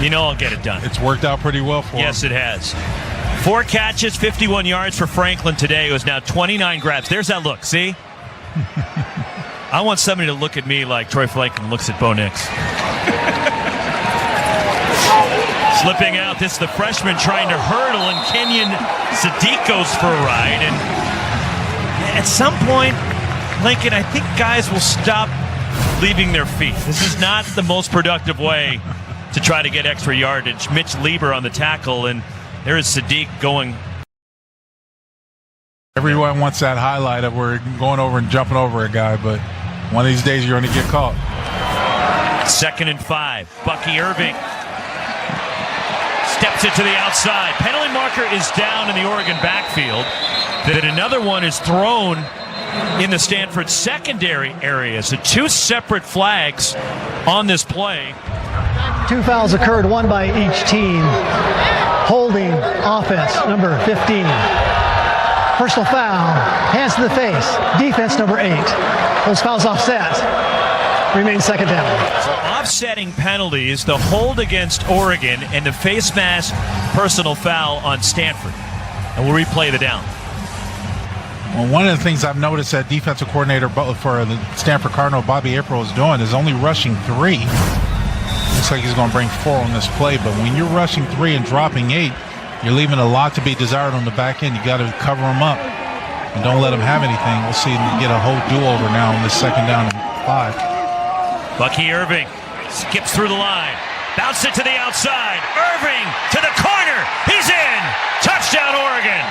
You know I'll get it done. It's worked out pretty well for him. Yes, it has. 4 catches, 51 yards for Franklin today. It was now 29 grabs. There's that look, see? I want somebody to look at me like Troy Franklin looks at Bo Nix. Slipping out, this is the freshman trying to hurdle, and Kenyon Sadiq goes for a ride. And at some point, Lincoln, I think guys will stop leaving their feet. This is not the most productive way to try to get extra yardage. Mitch Lieber on the tackle, and there is Sadiq going. Everyone wants that highlight of where going over and jumping over a guy, but one of these days you're going to get caught. 2nd and 5. Bucky Irving steps it to the outside. Penalty marker is down in the Oregon backfield. Then another one is thrown in the Stanford secondary area. So 2 separate flags on this play. 2 fouls occurred, one by each team. Holding offense, number 15. Personal foul, hands to the face. Defense, number 8. Those fouls offset. Remains 2nd down. So offsetting penalties, the hold against Oregon and the face mask personal foul on Stanford. And we'll replay the down. Well, one of the things I've noticed that defensive coordinator for the Stanford Cardinal, Bobby April, is doing is only rushing 3. Looks like he's going to bring 4 on this play, but when you're rushing 3 and dropping 8, you're leaving a lot to be desired on the back end. You got to cover them up and don't let them have anything. We'll see him get a whole do-over now on this 2nd down and 5. Bucky Irving skips through the line, bounces it to the outside. Irving to the corner. He's in. Touchdown, Oregon.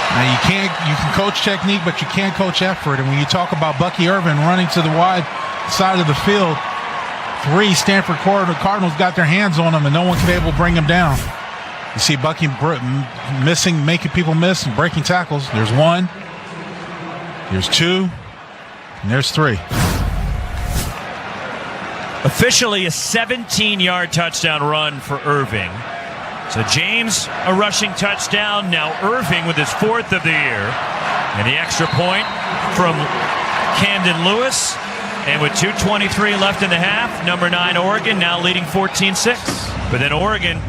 Now you can coach technique, but you can't coach effort. And when you talk about Bucky Irving running to the wide side of the field, 3 Stanford Cardinals got their hands on him, and no one could be able to bring him down. You see Bucky missing, making people miss and breaking tackles. There's 1, there's 2, and there's 3. Officially a 17-yard touchdown run for Irving. So James, a rushing touchdown. Now Irving with his 4th of the year. And the extra point from Camden Lewis. And with 2:23 left in the half, number 9 Oregon now leading 14-6. But then Oregon,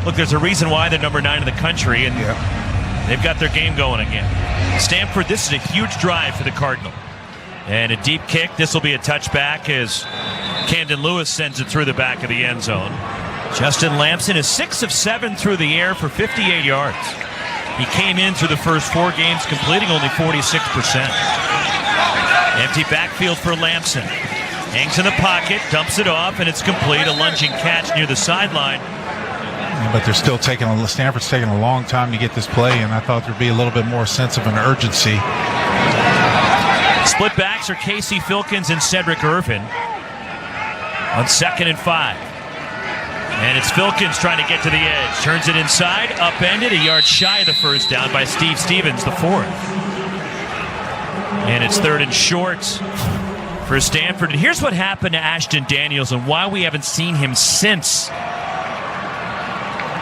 look, there's a reason why they're number 9 in the country. And They've got their game going again. Standford, this is a huge drive for the Cardinal. And a deep kick. This will be a touchback as Camden Lewis sends it through the back of the end zone. Justin Lamson is 6 of 7 through the air for 58 yards. He came in through the first 4 games completing only 46%. Empty backfield for Lamson. Hangs in the pocket, dumps it off, and it's complete. A lunging catch near the sideline. But they're still Stanford's taking a long time to get this play, and I thought there'd be a little bit more sense of an urgency. Split backs are Casey Filkins and Cedric Irvin on 2nd and 5. And it's Filkins trying to get to the edge. Turns it inside, upended, a yard shy of the first down by Steve Stevens, the 4th. And it's 3rd and short for Stanford. And here's what happened to Ashton Daniels and why we haven't seen him since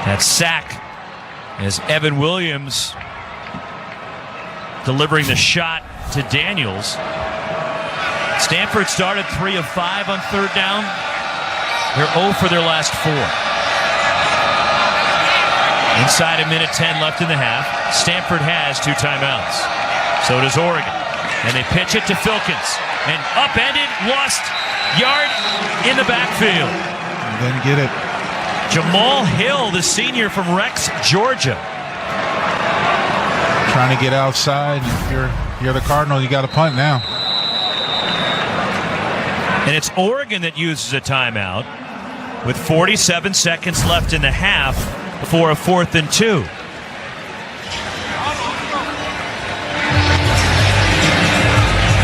that sack, as Evan Williams delivering the shot to Daniels. Stanford started 3 of 5 on 3rd down. They're 0 for their last 4. Inside a minute 10 left in the half. Stanford has 2 timeouts. So does Oregon. And they pitch it to Filkins. And upended, lost yard in the backfield. Didn't get it. Jamal Hill, the senior from Rex, Georgia. Trying to get outside. If you're the Cardinal, you got to punt now. And it's Oregon that uses a timeout with 47 seconds left in the half for a 4th and 2.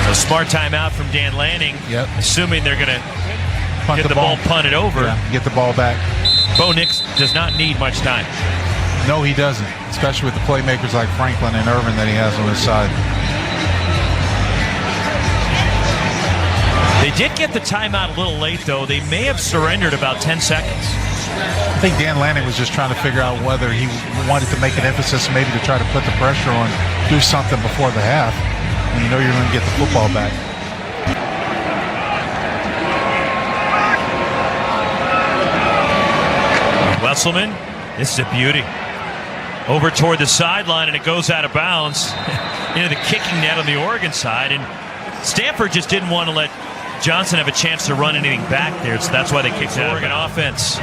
So smart timeout from Dan Lanning, assuming they're going to get the ball punted over. Yeah, get the ball back. Bo Nix does not need much time. No, he doesn't, especially with the playmakers like Franklin and Irvin that he has on his side. They did get the timeout a little late, though. They may have surrendered about 10 seconds. I think Dan Lanning was just trying to figure out whether he wanted to make an emphasis maybe to try to put the pressure on, do something before the half, when you know you're going to get the football back. Wesselman, this is a beauty. Over toward the sideline, and it goes out of bounds into the kicking net on the Oregon side. And Stanford just didn't want to let Johnson have a chance to run anything back there, so that's why they kicked the Oregon offense.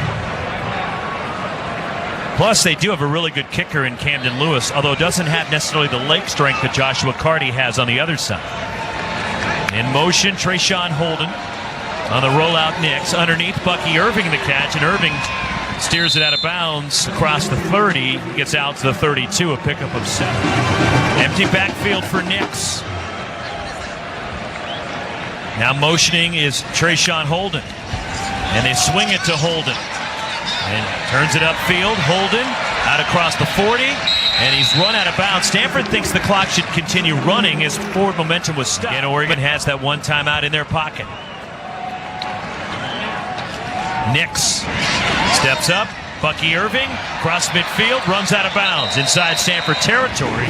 Plus, they do have a really good kicker in Camden Lewis, although doesn't have necessarily the leg strength that Joshua Carty has on the other side. In motion, Trayshawn Holden on the rollout. Nix underneath, Bucky Irving the catch, and Irving steers it out of bounds across the 30. He gets out to the 32, a pickup of 7. Empty backfield for Nix. Now motioning is Trayshawn Holden. And they swing it to Holden. And turns it upfield. Holden out across the 40. And he's run out of bounds. Stanford thinks the clock should continue running as forward momentum was stuck. And Oregon has that one timeout in their pocket. Nix steps up. Bucky Irving, cross midfield, runs out of bounds inside Stanford territory.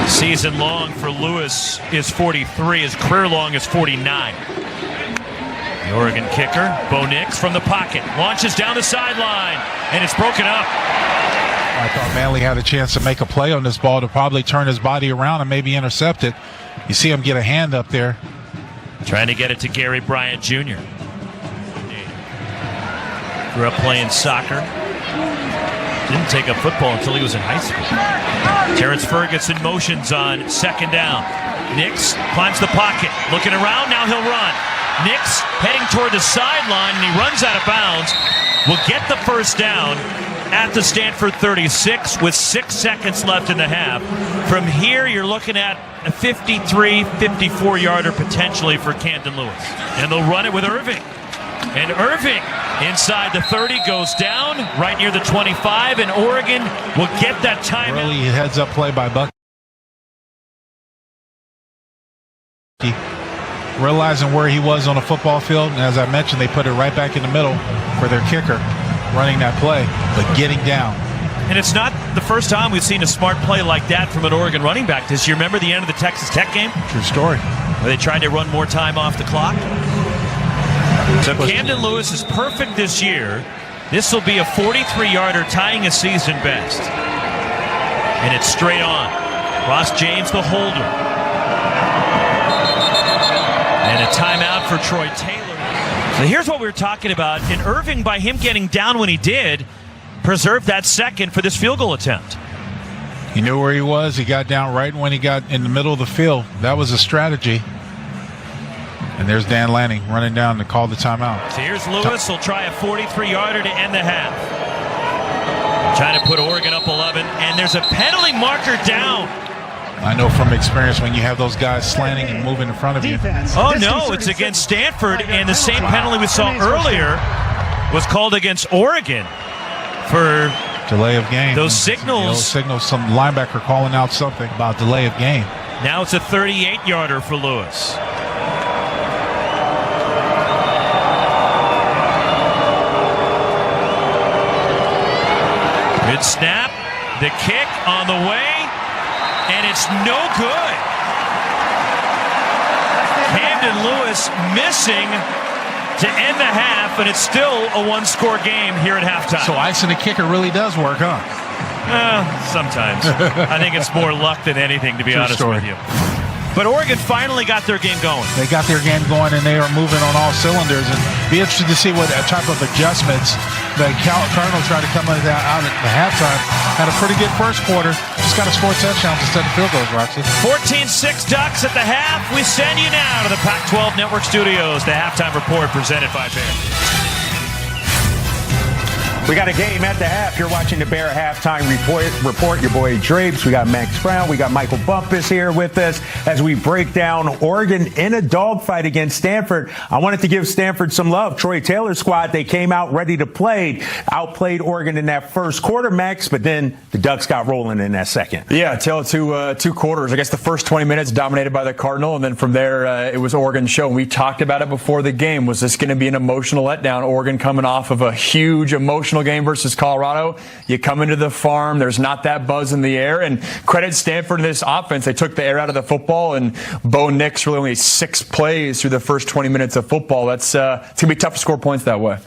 Season long for Lewis is 43. His career long is 49. The Oregon kicker, Bo Nix, from the pocket, launches down the sideline, and it's broken up. I thought Manley had a chance to make a play on this ball to probably turn his body around and maybe intercept it. You see him get a hand up there. Trying to get it to Gary Bryant Jr. Grew up playing soccer. Didn't take up football until he was in high school. Terrence Ferguson motions on 2nd down. Nix climbs the pocket, looking around, now he'll run. Nix heading toward the sideline, and he runs out of bounds. Will get the first down at the Stanford 36 with 6 seconds left in the half. From here, you're looking at a 53, 54-yarder potentially for Camden Lewis. And they'll run it with Irving. And Irving inside the 30 goes down right near the 25, and Oregon will get that time. Early heads-up play by Bucky. Realizing where he was on the football field, and as I mentioned, they put it right back in the middle for their kicker, running that play, but getting down. And it's not the first time we've seen a smart play like that from an Oregon running back this year. Remember the end of the Texas Tech game? True story. Where they tried to run more time off the clock? So Camden Lewis is perfect this year. This will be a 43-yarder, tying a season best. And it's straight on. Ross James, the holder. And a timeout for Troy Taylor. So here's what we were talking about. And Irving, by him getting down when he did, preserved that second for this field goal attempt. He knew where he was. He got down right when he got in the middle of the field. That was a strategy. And there's Dan Lanning running down to call the timeout. So here's Lewis. He'll try a 43-yarder to end the half. Trying to put Oregon up 11. And there's a penalty marker down. I know from experience when you have those guys slanting and moving in front of you. Oh, no, it's against Stanford. And the same penalty we saw earlier was called against Oregon for delay of game. Those signals. Some linebacker calling out something about delay of game. Now it's a 38-yarder for Lewis. Good snap. The kick on the way. And it's no good. Camden Lewis missing to end the half, and it's still a one-score game here at halftime. So icing the kicker really does work, huh? Sometimes. I think it's more luck than anything, to be honest with you. But Oregon finally got their game going. They got their game going, and they are moving on all cylinders. And be interested to see what type of adjustments the Cardinals try to come out at the halftime. Had a pretty good first quarter. Just got to score touchdowns instead of field goals, Roxy. 14-6 Ducks at the half. We send you now to the Pac-12 Network Studios. The halftime report presented by Bear. We got a game at the half. You're watching the Bear halftime report. Your boy Drapes. We got Max Brown. We got Michael Bumpus here with us as we break down Oregon in a dogfight against Stanford. I wanted to give Stanford some love. Troy Taylor's squad, they came out ready to play. Outplayed Oregon in that first quarter, Max, but then the Ducks got rolling in that second. Yeah, tell it to two quarters. I guess the first 20 minutes dominated by the Cardinal, and then from there it was Oregon's show. We talked about it before the game. Was this going to be an emotional letdown? Oregon coming off of a huge emotional game versus Colorado. You come into the farm, there's not that buzz in the air, and credit Stanford in this offense. They took the air out of the football, and Bo Nix really only 6 plays through the first 20 minutes of football. It's going to be tough to score points that way.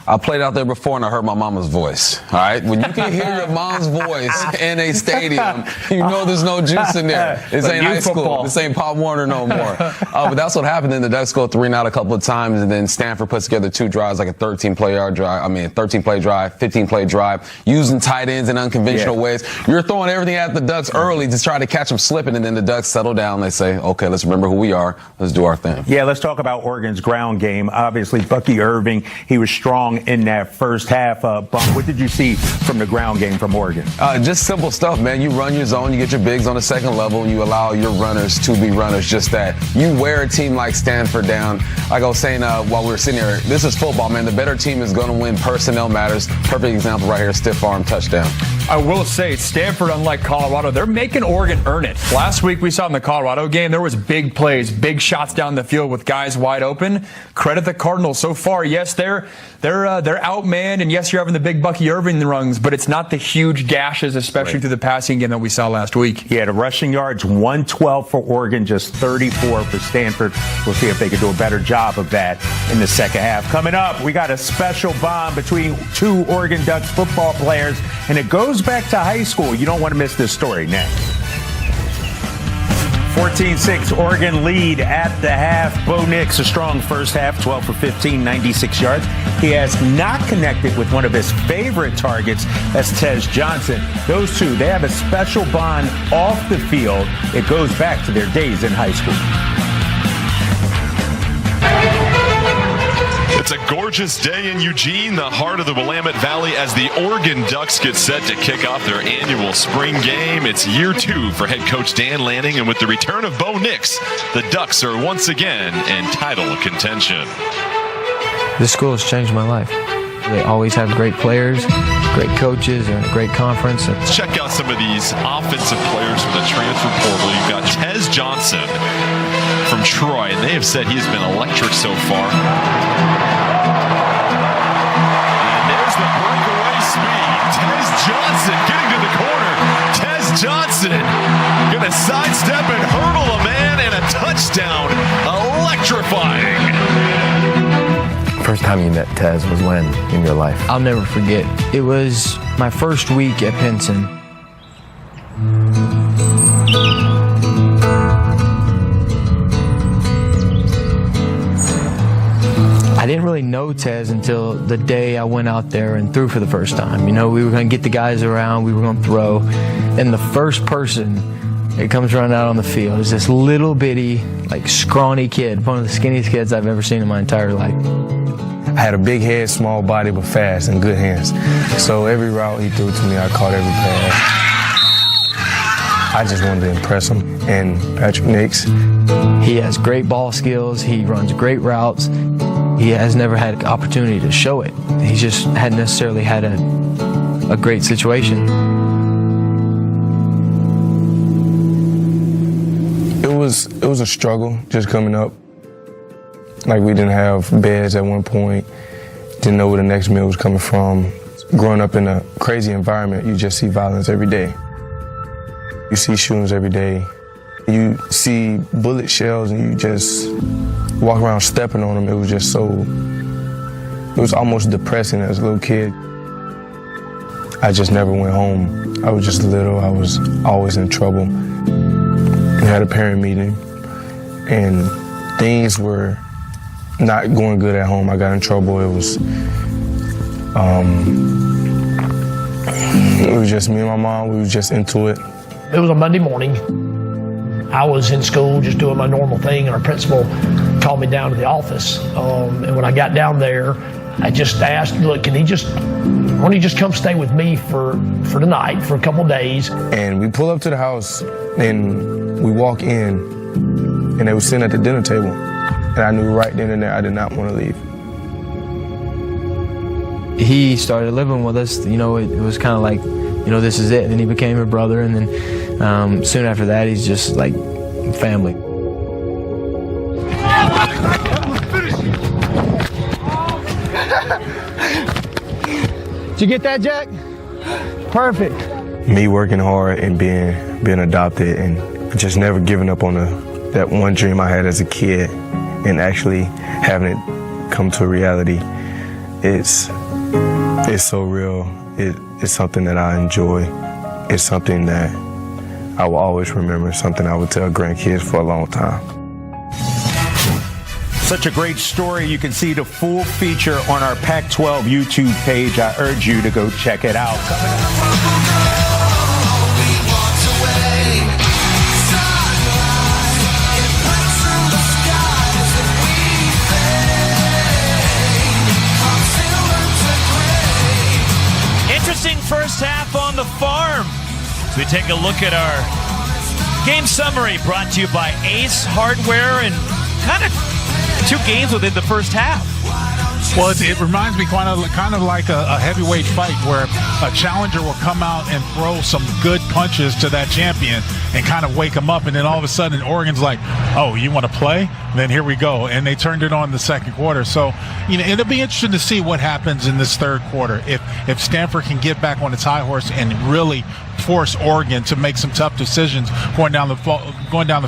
I played out there before and I heard my mama's voice. All right? When you can hear your mom's voice in a stadium, you know there's no juice in there. This ain't high school. This ain't Pop Warner no more. But that's what happened. Then the Ducks go 3-and-out a couple of times, and then Stanford puts together 2 drives, like a 13-play drive, 15-play drive, using tight ends in unconventional ways. You're throwing everything at the Ducks early to try to catch them slipping, and then the Ducks settle down. They say, okay, let's remember who we are. Let's do our thing. Yeah, let's talk about Oregon's ground game. Obviously, Bucky Irving, he was strong in that first half. Bump, what did you see from the ground game from Oregon? Just simple stuff, man. You run your zone, you get your bigs on the second level, and you allow your runners to be runners. Just that. You wear a team like Stanford down. Like I was saying while we were sitting here, this is football, man. The better team is going to win. Personnel matters. Perfect example right here, stiff arm touchdown. I will say, Stanford, unlike Colorado, they're making Oregon earn it. Last week we saw in the Colorado game, there was big plays, big shots down the field with guys wide open. Credit the Cardinals so far. Yes, they're outmanned, and yes, you're having the big Bucky Irving runs, but it's not the huge gashes, especially through the passing game that we saw last week. Yeah, the rushing yards, 112 for Oregon, just 34 for Stanford. We'll see if they can do a better job of that in the second half. Coming up, we got a special bond between 2 Oregon Ducks football players, and it goes back to high school. You don't want to miss this story next. 14-6 Oregon lead at the half. Bo Nix, a strong first half, 12 for 15, 96 yards. He has not connected with one of his favorite targets, that's Tez Johnson. Those two, they have a special bond off the field. It goes back to their days in high school. It's a gorgeous day in Eugene, the heart of the Willamette Valley, as the Oregon Ducks get set to kick off their annual spring game. It's year 2 for head coach Dan Lanning, and with the return of Bo Nix, the Ducks are once again in title contention. This school has changed my life. They always have great players, great coaches, and a great conference. Let's check out some of these offensive players from the transfer portal. You've got Tez Johnson from Troy, and they have said he's been electric so far. Johnson getting to the corner. Tez Johnson going to sidestep and hurdle a man, and a touchdown. Electrifying. First time you met Tez was when in your life? I'll never forget. It was my first week at Pinson. didn't really know Tez until the day I went out there and threw for the first time. You know, we were going to get the guys around, we were going to throw, and the first person that comes running out on the field is this little bitty, like, scrawny kid, one of the skinniest kids I've ever seen in my entire life. I had a big head, small body, but fast and good hands. So every route he threw to me, I caught every pass. I just wanted to impress him. And Patrick Nix, he has great ball skills. He runs great routes. He has never had an opportunity to show it. He just hadn't necessarily had a great situation. It was a struggle just coming up. Like, we didn't have beds at one point, didn't know where the next meal was coming from. Growing up in a crazy environment, you just see violence every day. You see shootings every day. You see bullet shells and you just walk around stepping on them. It was just it was almost depressing as a little kid. I just never went home. I was just little, I was always in trouble. We had a parent meeting and things were not going good at home. I got in trouble. It was just me and my mom. We was just into it. It was a Monday morning. I was in school just doing my normal thing, and our principal called me down to the office. And when I got down there, I just asked, look, why don't you just come stay with me for the night, for a couple days? And we pull up to the house, and we walk in, and they were sitting at the dinner table. And I knew right then and there I did not want to leave. He started living with us. You know, it was kind of like, you know, this is it. And then he became a brother. And then soon after that, he's just like family. Did you get that, Jack? Perfect. Me working hard and being adopted and just never giving up on that one dream I had as a kid and actually having it come to reality, it's so real. It's something that I enjoy. It's something that I will always remember, something I would tell grandkids for a long time. Such a great story. You can see the full feature on our Pac-12 YouTube page. I urge you to go check it out. Interesting first half on the farm. So we take a look at our game summary brought to you by Ace Hardware, and kind of 2 games within the first half. Well, it reminds me kind of like a heavyweight fight where a challenger will come out and throw some good punches to that champion and kind of wake him up, and then all of a sudden Oregon's like, oh, you want to play? Then here we go. And they turned it on the second quarter. So, you know, it'll be interesting to see what happens in this third quarter. If Stanford can get back on its high horse and really force Oregon to make some tough decisions going down the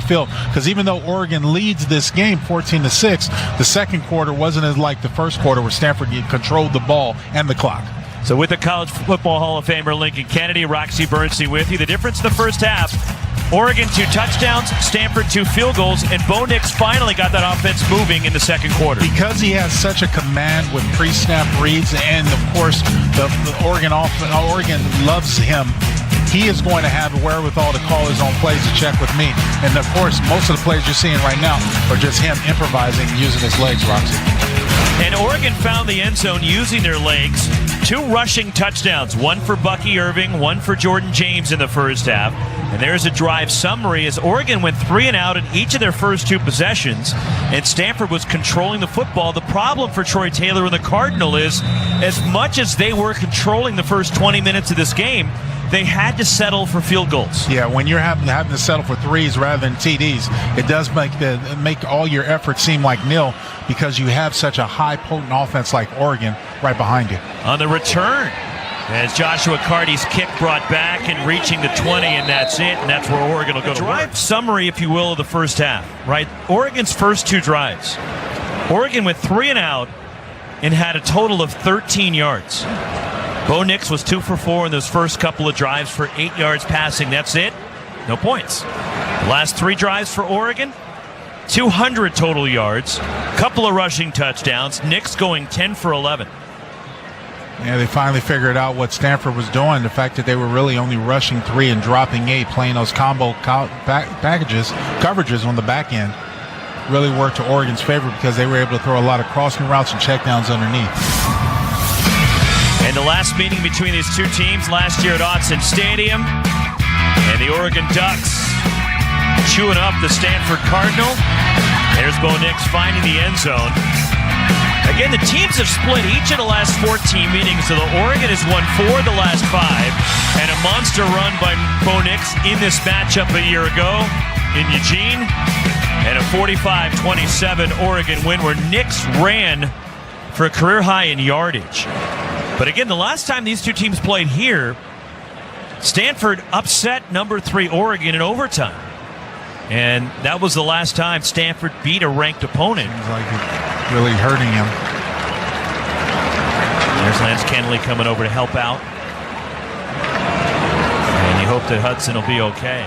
field. Because even though Oregon leads this game 14-6, the second quarter wasn't as like the first quarter where Stanford controlled the ball and the clock. So with the College Football Hall of Famer Lincoln Kennedy, Roxy Bernstein with you. The difference in the first half, Oregon 2 touchdowns, Stanford 2 field goals, and Bo Nix finally got that offense moving in the second quarter. Because he has such a command with pre-snap reads, and of course the Oregon loves him, he is going to have the wherewithal to call his own plays to check with me. And of course, most of the plays you're seeing right now are just him improvising, using his legs, Roxy. And Oregon found the end zone using their legs. 2 rushing touchdowns, 1 for Bucky Irving, 1 for Jordan James in the first half. And there's a drive summary as Oregon went 3 and out in each of their first 2 possessions, and Stanford was controlling the football. The problem for Troy Taylor and the Cardinal is, as much as they were controlling the first 20 minutes of this game, they had to settle for field goals. Yeah, when you're having to settle for threes rather than TDs, it does make all your efforts seem like nil because you have such a high, potent offense like Oregon right behind you. On the return, as Joshua Carty's kick brought back and reaching the 20, and that's it, and that's where Oregon will go to work. Summary, if you will, of the first half, right? Oregon's first 2 drives. Oregon went 3 and out and had a total of 13 yards. Bo Nix was 2 for 4 in those first couple of drives for 8 yards passing. That's it. No points. The last 3 drives for Oregon, 200 total yards, couple of rushing touchdowns. Knicks going 10 for 11. Yeah, they finally figured out what Stanford was doing. The fact that they were really only rushing 3 and dropping 8, playing those coverages on the back end, really worked to Oregon's favor because they were able to throw a lot of crossing routes and checkdowns underneath. And the last meeting between these two teams last year at Autzen Stadium, and the Oregon Ducks chewing up the Stanford Cardinal. There's Bo Nix finding the end zone. Again, the teams have split each of the last 14 meetings, so the Oregon has won 4 of the last 5, and a monster run by Bo Nix in this matchup a year ago in Eugene, and a 45-27 Oregon win where Nix ran for a career high in yardage. But again, the last time these two teams played here, Stanford upset number 3 Oregon in overtime. And that was the last time Stanford beat a ranked opponent. Seems like it's really hurting him. There's Lance Kennelly coming over to help out. And you hope that Hudson will be okay.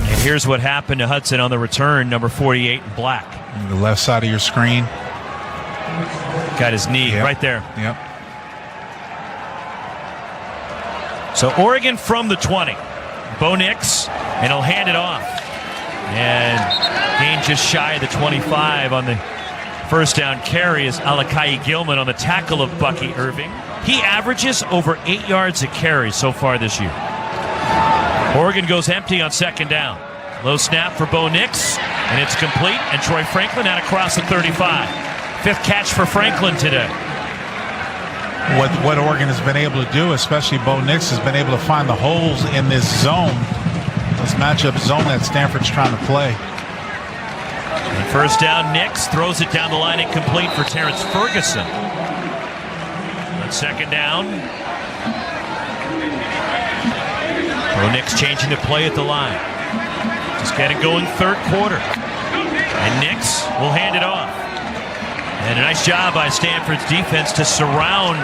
And here's what happened to Hudson on the return, number 48 in black. On the left side of your screen. Got his knee right there. Yep. So Oregon from the 20. Bo Nix, and he'll hand it off. And gain just shy of the 25 on the first down carry is Alakai Gilman on the tackle of Bucky Irving. He averages over 8 yards a carry so far this year. Oregon goes empty on second down. Low snap for Bo Nix, and it's complete. And Troy Franklin out across the 35. 5th catch for Franklin today. What Oregon has been able to do, especially Bo Nix, has been able to find the holes in this zone, this matchup zone that Stanford's trying to play. And first down, Nix throws it down the line, incomplete for Terrence Ferguson. On second down, Bo Nix changing the play at the line. Just getting going third quarter. And Nix will hand it off. And a nice job by Stanford's defense to surround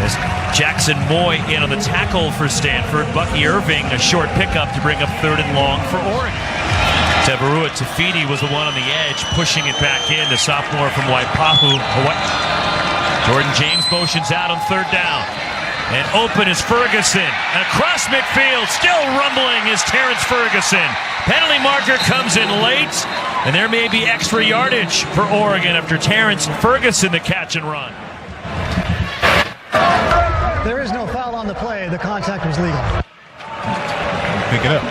as Jackson Moy in on the tackle for Stanford. Bucky Irving, a short pickup to bring up 3rd and long for Oregon. Tabarua Tafiti was the one on the edge, pushing it back in, the sophomore from Waipahu, Hawaii. Jordan James motions out on 3rd down. And open is Ferguson. And across midfield, still rumbling is Terrence Ferguson. Penalty marker comes in late, and there may be extra yardage for Oregon after Terrence Ferguson, the catch and run. There is no foul on the play. The contact was legal. Pick it up.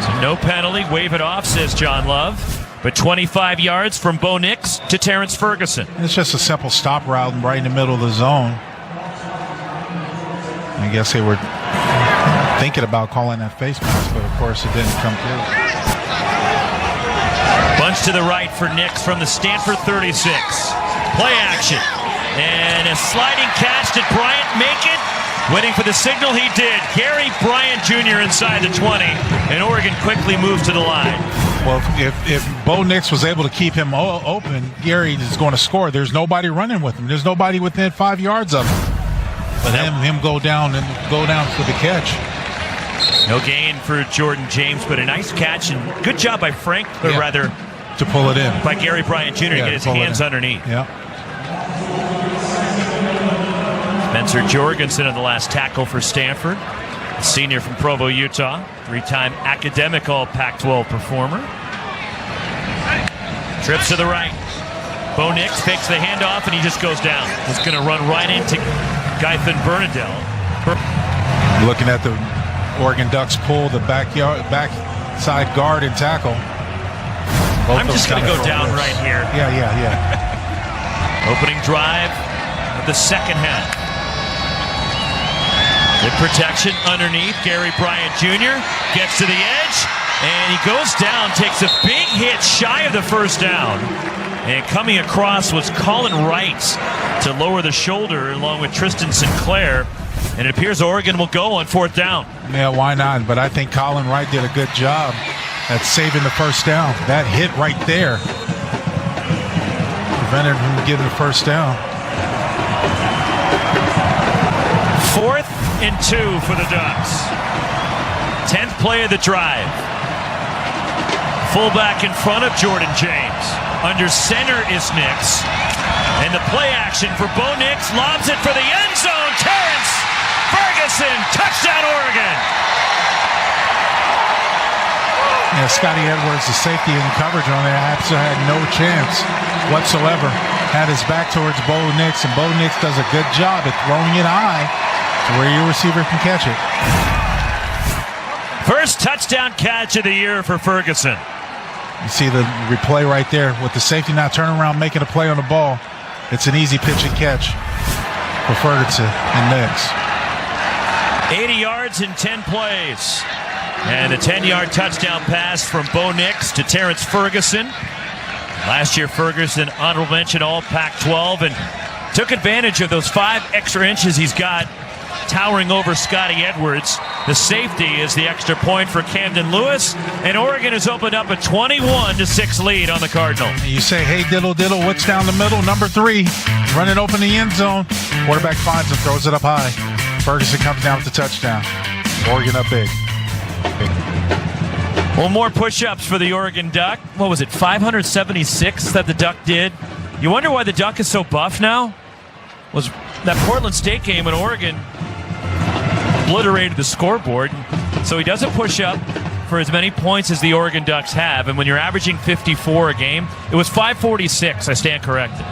So no penalty. Wave it off, says John Love. But 25 yards from Bo Nix to Terrence Ferguson. It's just a simple stop route right in the middle of the zone. I guess they were thinking about calling that face mask, but of course it didn't come through. Bunch to the right for Nix from the Stanford 36. Play action. And a sliding catch. Did Bryant make it? Waiting for the signal, he did. Gary Bryant Jr. inside the 20. And Oregon quickly moves to the line. Well, if Bo Nix was able to keep him open, Gary is going to score. There's nobody running with him. There's nobody within 5 yards of him. But him go down for the catch. No gain for Jordan James, but a nice catch and good job by Frank, or rather, to pull it in. By Gary Bryant Jr. to get his hands underneath. Yeah. Spencer Jorgensen on the last tackle for Stanford, a senior from Provo, Utah, 3-time academic all Pac-12 performer. Trips to the right. Bo Nix takes the handoff and he just goes down. He's going to run right into Gython Bernadelle. Looking at the Oregon Ducks pull the backside guard and tackle. I'm just going to go down right here. Yeah. Opening drive of the second half. Good protection underneath. Gary Bryant Jr. gets to the edge and he goes down, takes a big hit shy of the first down. And coming across was Colin Wright to lower the shoulder along with Tristan Sinclair. And it appears Oregon will go on 4th down. Yeah, why not? But I think Colin Wright did a good job at saving the first down. That hit right there prevented him from getting the first down. 4th and 2 for the Ducks. 10th play of the drive. fullback in front of Jordan James. Under center is Nix. And the play action for Bo Nix. Lobs it for the end zone. Terrence Ferguson. Touchdown, Oregon. Yeah, Scotty Edwards, the safety in coverage on there, actually had no chance whatsoever. Had his back towards Bo Nix, and Bo Nix does a good job at throwing it high to where your receiver can catch it. First touchdown catch of the year for Ferguson. You see the replay right there with the safety not turning around, making a play on the ball. It's an easy pitch and catch for Ferguson and Nix. 80 yards in 10 plays. And a 10-yard touchdown pass from Bo Nix to Terrence Ferguson. Last year, Ferguson, honorable mention, all Pac-12, and took advantage of those 5 extra inches he's got, towering over Scotty Edwards. The safety is the extra point for Camden Lewis, and Oregon has opened up a 21-6 lead on the Cardinal. And you say, hey, diddle, diddle, what's down the middle? Number 3, running open the end zone. Quarterback finds him, throws it up high. Ferguson comes down with the touchdown. Oregon up big. Well, more push-ups for the Oregon Duck. What was it, 576 that the Duck did? You wonder why the Duck is so buff now? Was that Portland State game when Oregon obliterated the scoreboard. So he doesn't push up for as many points as the Oregon Ducks have. And when you're averaging 54 a game, it was 546, I stand corrected,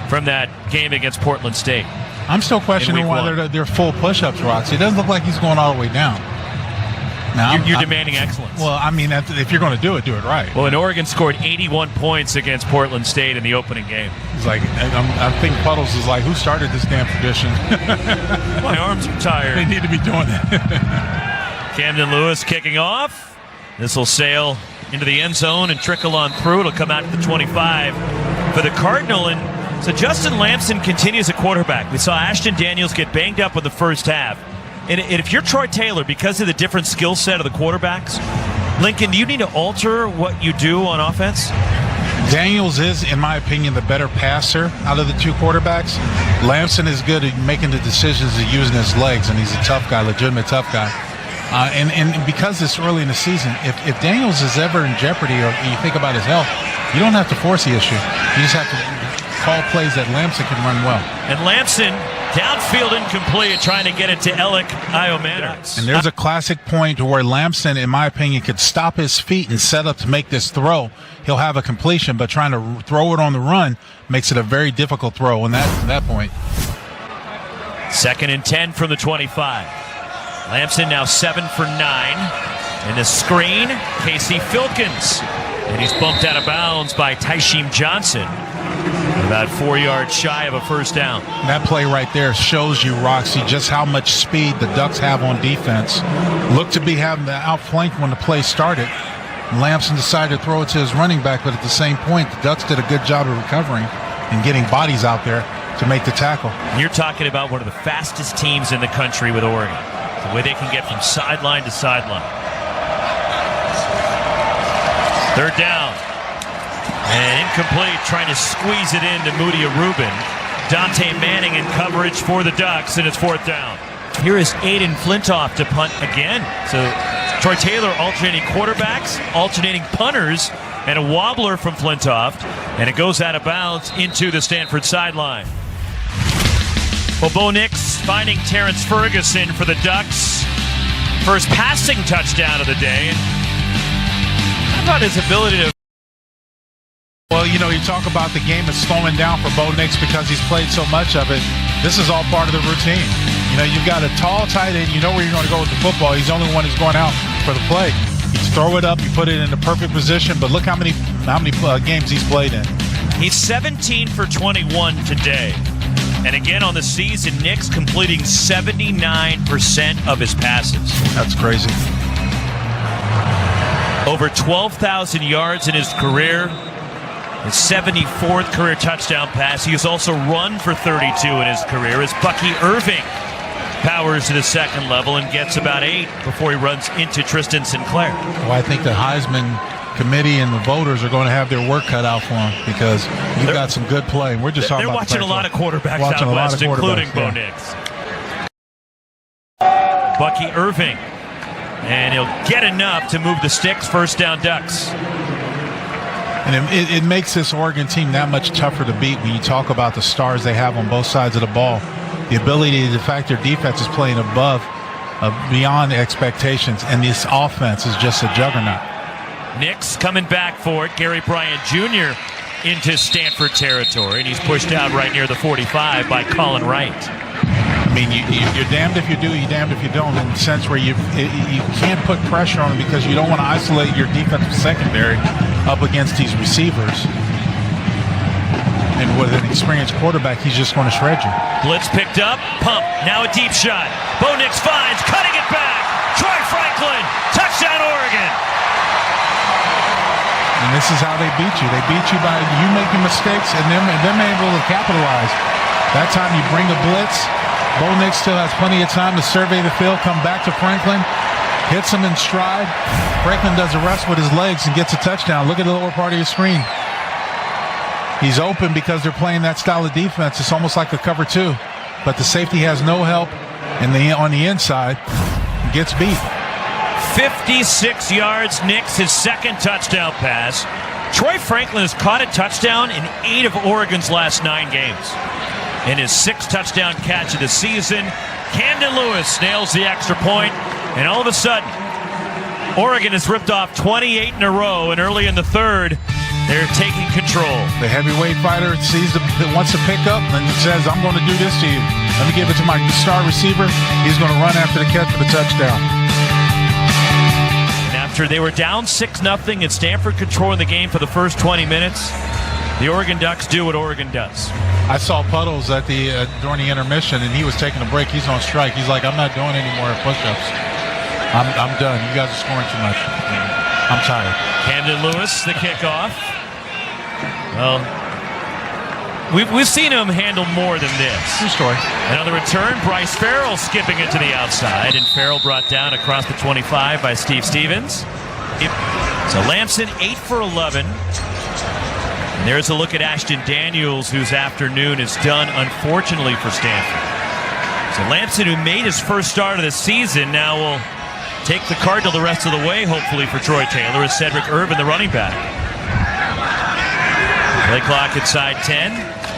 from that game against Portland State. I'm still questioning why they're full push-ups, Roxy. It doesn't look like he's going all the way down. Now, you're demanding excellence. Well, I mean, if you're going to do it right. Well, and Oregon scored 81 points against Portland State in the opening game. He's like, I think Puddles is like, who started this damn tradition? My arms are tired. They need to be doing that. Camden Lewis kicking off. This will sail into the end zone and trickle on through. It'll come out to the 25 for the Cardinal. And so Justin Lamson continues at quarterback. We saw Ashton Daniels get banged up in the first half. And if you're Troy Taylor, because of the different skill set of the quarterbacks, Lincoln, do you need to alter what you do on offense? Daniels is, in my opinion, the better passer out of the 2 quarterbacks. Lamson is good at making the decisions and using his legs, and he's a tough guy, legitimate tough guy. And because it's early in the season, if Daniels is ever in jeopardy or you think about his health, you don't have to force the issue. You just have to call plays that Lamson can run well. And Lamson, downfield incomplete, trying to get it to Alec Iomannis. And there's a classic point where Lamson, in my opinion, could stop his feet and set up to make this throw. He'll have a completion, but trying to throw it on the run makes it a very difficult throw in that point. 2nd and 10 from the 25. Lamson now 7 for 9. And the screen, Casey Filkins. And he's bumped out of bounds by Tysheem Johnson. About 4 yards shy of a first down. That play right there shows you, Roxy, just how much speed the Ducks have on defense. Looked to be having the outflank when the play started. Lamson decided to throw it to his running back, but at the same point, the Ducks did a good job of recovering and getting bodies out there to make the tackle. You're talking about one of the fastest teams in the country with Oregon. The way they can get from sideline to sideline. 3rd down. And incomplete, trying to squeeze it into Moody Rubin. Dante Manning in coverage for the Ducks, and it's 4th down. Here is Aiden Flintoff to punt again. So Troy Taylor alternating quarterbacks, alternating punters, and a wobbler from Flintoff. And it goes out of bounds into the Stanford sideline. Well, Bo Nix finding Terrence Ferguson for the Ducks. First passing touchdown of the day. How about his ability to... Well, you know, you talk about the game is slowing down for Bo Nix because he's played so much of it. This is all part of the routine. You know, you've got a tall tight end. You know where you're going to go with the football. He's the only one who's going out for the play. You throw it up, you put it in the perfect position. But look how many games he's played in. He's 17 for 21 today. And again on the season, Nix completing 79% of his passes. That's crazy. Over 12,000 yards in his career. His 74th career touchdown pass. He has also run for 32 in his career as Bucky Irving powers to the 2nd level and gets about 8 before he runs into Tristan Sinclair. Well, I think the Heisman committee and the voters are going to have their work cut out for him because you've got some good play. We're just talking about watching a lot of quarterbacks out west, including Bo Nix. Bucky Irving. And he'll get enough to move the sticks. 1st down Ducks. And it makes this Oregon team that much tougher to beat when you talk about the stars they have on both sides of the ball. The ability, the fact their defense is playing beyond expectations, and this offense is just a juggernaut. Nix coming back for it. Gary Bryant Jr. into Stanford territory, and he's pushed out right near the 45 by Colin Wright. I mean, you're damned if you do, you're damned if you don't, in the sense where you can't put pressure on them because you don't want to isolate your defensive secondary up against these receivers. And with an experienced quarterback, he's just going to shred you. Blitz picked up, pump, now a deep shot. Bo Nix finds, cutting it back. Troy Franklin, touchdown Oregon. And this is how they beat you. They beat you by you making mistakes and them able to capitalize. That time you bring a blitz. Bo Nix still has plenty of time to survey the field, come back to Franklin, hits him in stride. Franklin does the rest with his legs and gets a touchdown. Look at the lower part of your screen. He's open because they're playing that style of defense. It's almost like a cover two. But the safety has no help on the inside. Gets beat. 56 yards, Nix, his second touchdown pass. Troy Franklin has caught a touchdown in 8 of Oregon's last 9 games. In his 6th touchdown catch of the season, Camden Lewis nails the extra point, and all of a sudden, Oregon has ripped off 28 in a row, and early in the third, they're taking control. The heavyweight fighter wants to pick up and says, I'm going to do this to you. Let me give it to my star receiver. He's going to run after the catch for the touchdown. And after they were down 6-0 and Stanford controlling the game for the first 20 minutes, the Oregon Ducks do what Oregon does. I saw Puddles during the intermission, and he was taking a break. He's on strike. He's like, I'm not doing any more push-ups. I'm done. You guys are scoring too much. I'm tired. Camden Lewis, the kickoff. Well, we've seen him handle more than this. True story. Another return. Bryce Farrell skipping it to the outside, and Farrell brought down across the 25 by Steve Stevens. So Lamson 8 for 11. And there's a look at Ashton Daniels, whose afternoon is done, unfortunately, for Stanford. So Lamson, who made his first start of the season, now will take the Cardinal the rest of the way, hopefully, for Troy Taylor, as Cedric Irvin, the running back. Play clock inside 10,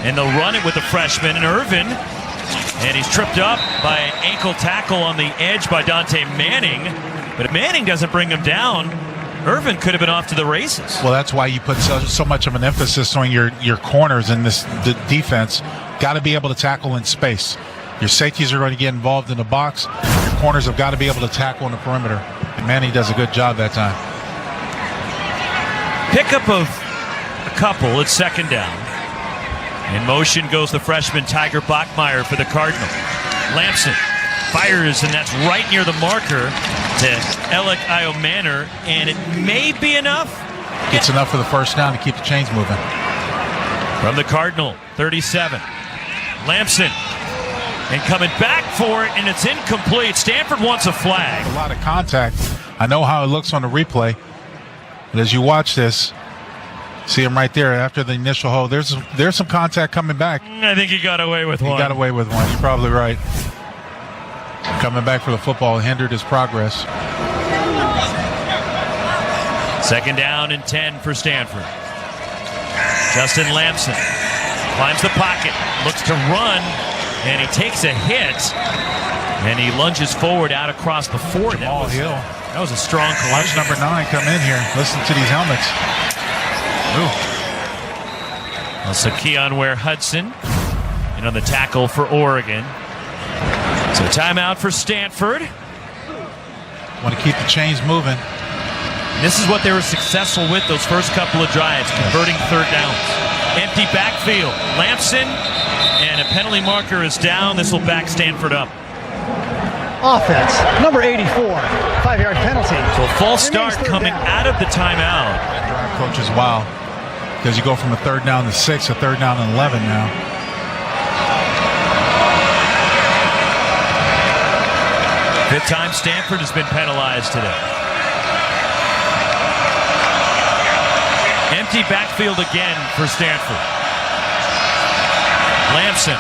and they'll run it with the freshman, and Irvin, and he's tripped up by an ankle tackle on the edge by Dante Manning, but if Manning doesn't bring him down, Irvin could have been off to the races. Well, that's why you put so much of an emphasis on your corners in the defense. Got to be able to tackle in space. Your safeties are going to get involved in the box. Your corners have got to be able to tackle on the perimeter. And Manning does a good job that time. Pickup of a couple. It's second down. In motion goes the freshman Tiger Bachmeier for the Cardinal. Lamson fires, and that's right near the marker to Alec Iomanner, and it may be enough. It's enough for the first down to keep the chains moving. From the Cardinal, 37. Lamson, and coming back for it, and it's incomplete. Stanford wants a flag. A lot of contact. I know how it looks on the replay, but as you watch this, see him right there after the initial hold. There's some contact coming back. I think he got away with one. He got away with one. You're probably right. Coming back for the football hindered his progress. Second down and 10 for Stanford. Justin Lamson climbs the pocket, looks to run, and he takes a hit, and he lunges forward out across the 40. That was a strong collision. Watch number 9 come in here. Listen to these helmets. Ooh. Also Keon Ware-Hudson, and on the tackle for Oregon. So timeout for Stanford. Want to keep the chains moving. This is what they were successful with those first couple of drives, converting third downs. Empty backfield. Lamson, and a penalty marker is down. This will back Stanford up. Offense, number 84, 5-yard penalty. So a false start coming out of the timeout. That drive coach is wild because you go from a third down to 6, a third down and 11 now. Fifth time Stanford has been penalized today. Empty backfield again for Stanford. Lamson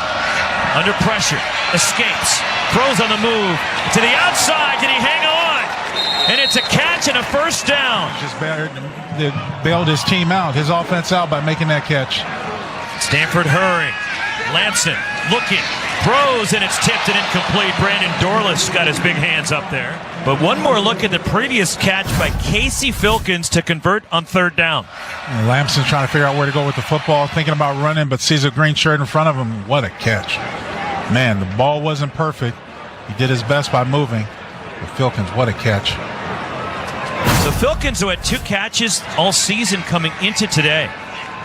under pressure, escapes, throws on the move to the outside. Did he hang on? And it's a catch and a first down. Just better bailed his team out, his offense out by making that catch. Stanford hurrying. Lamson looking. Throws, and it's tipped and incomplete. Brandon Dorless got his big hands up there. But one more look at the previous catch by Casey Filkins to convert on 3rd down. And Lamson's trying to figure out where to go with the football, thinking about running, but sees a green shirt in front of him. What a catch. Man, the ball wasn't perfect. He did his best by moving. But Filkins, what a catch. So Filkins, who had 2 catches all season coming into today,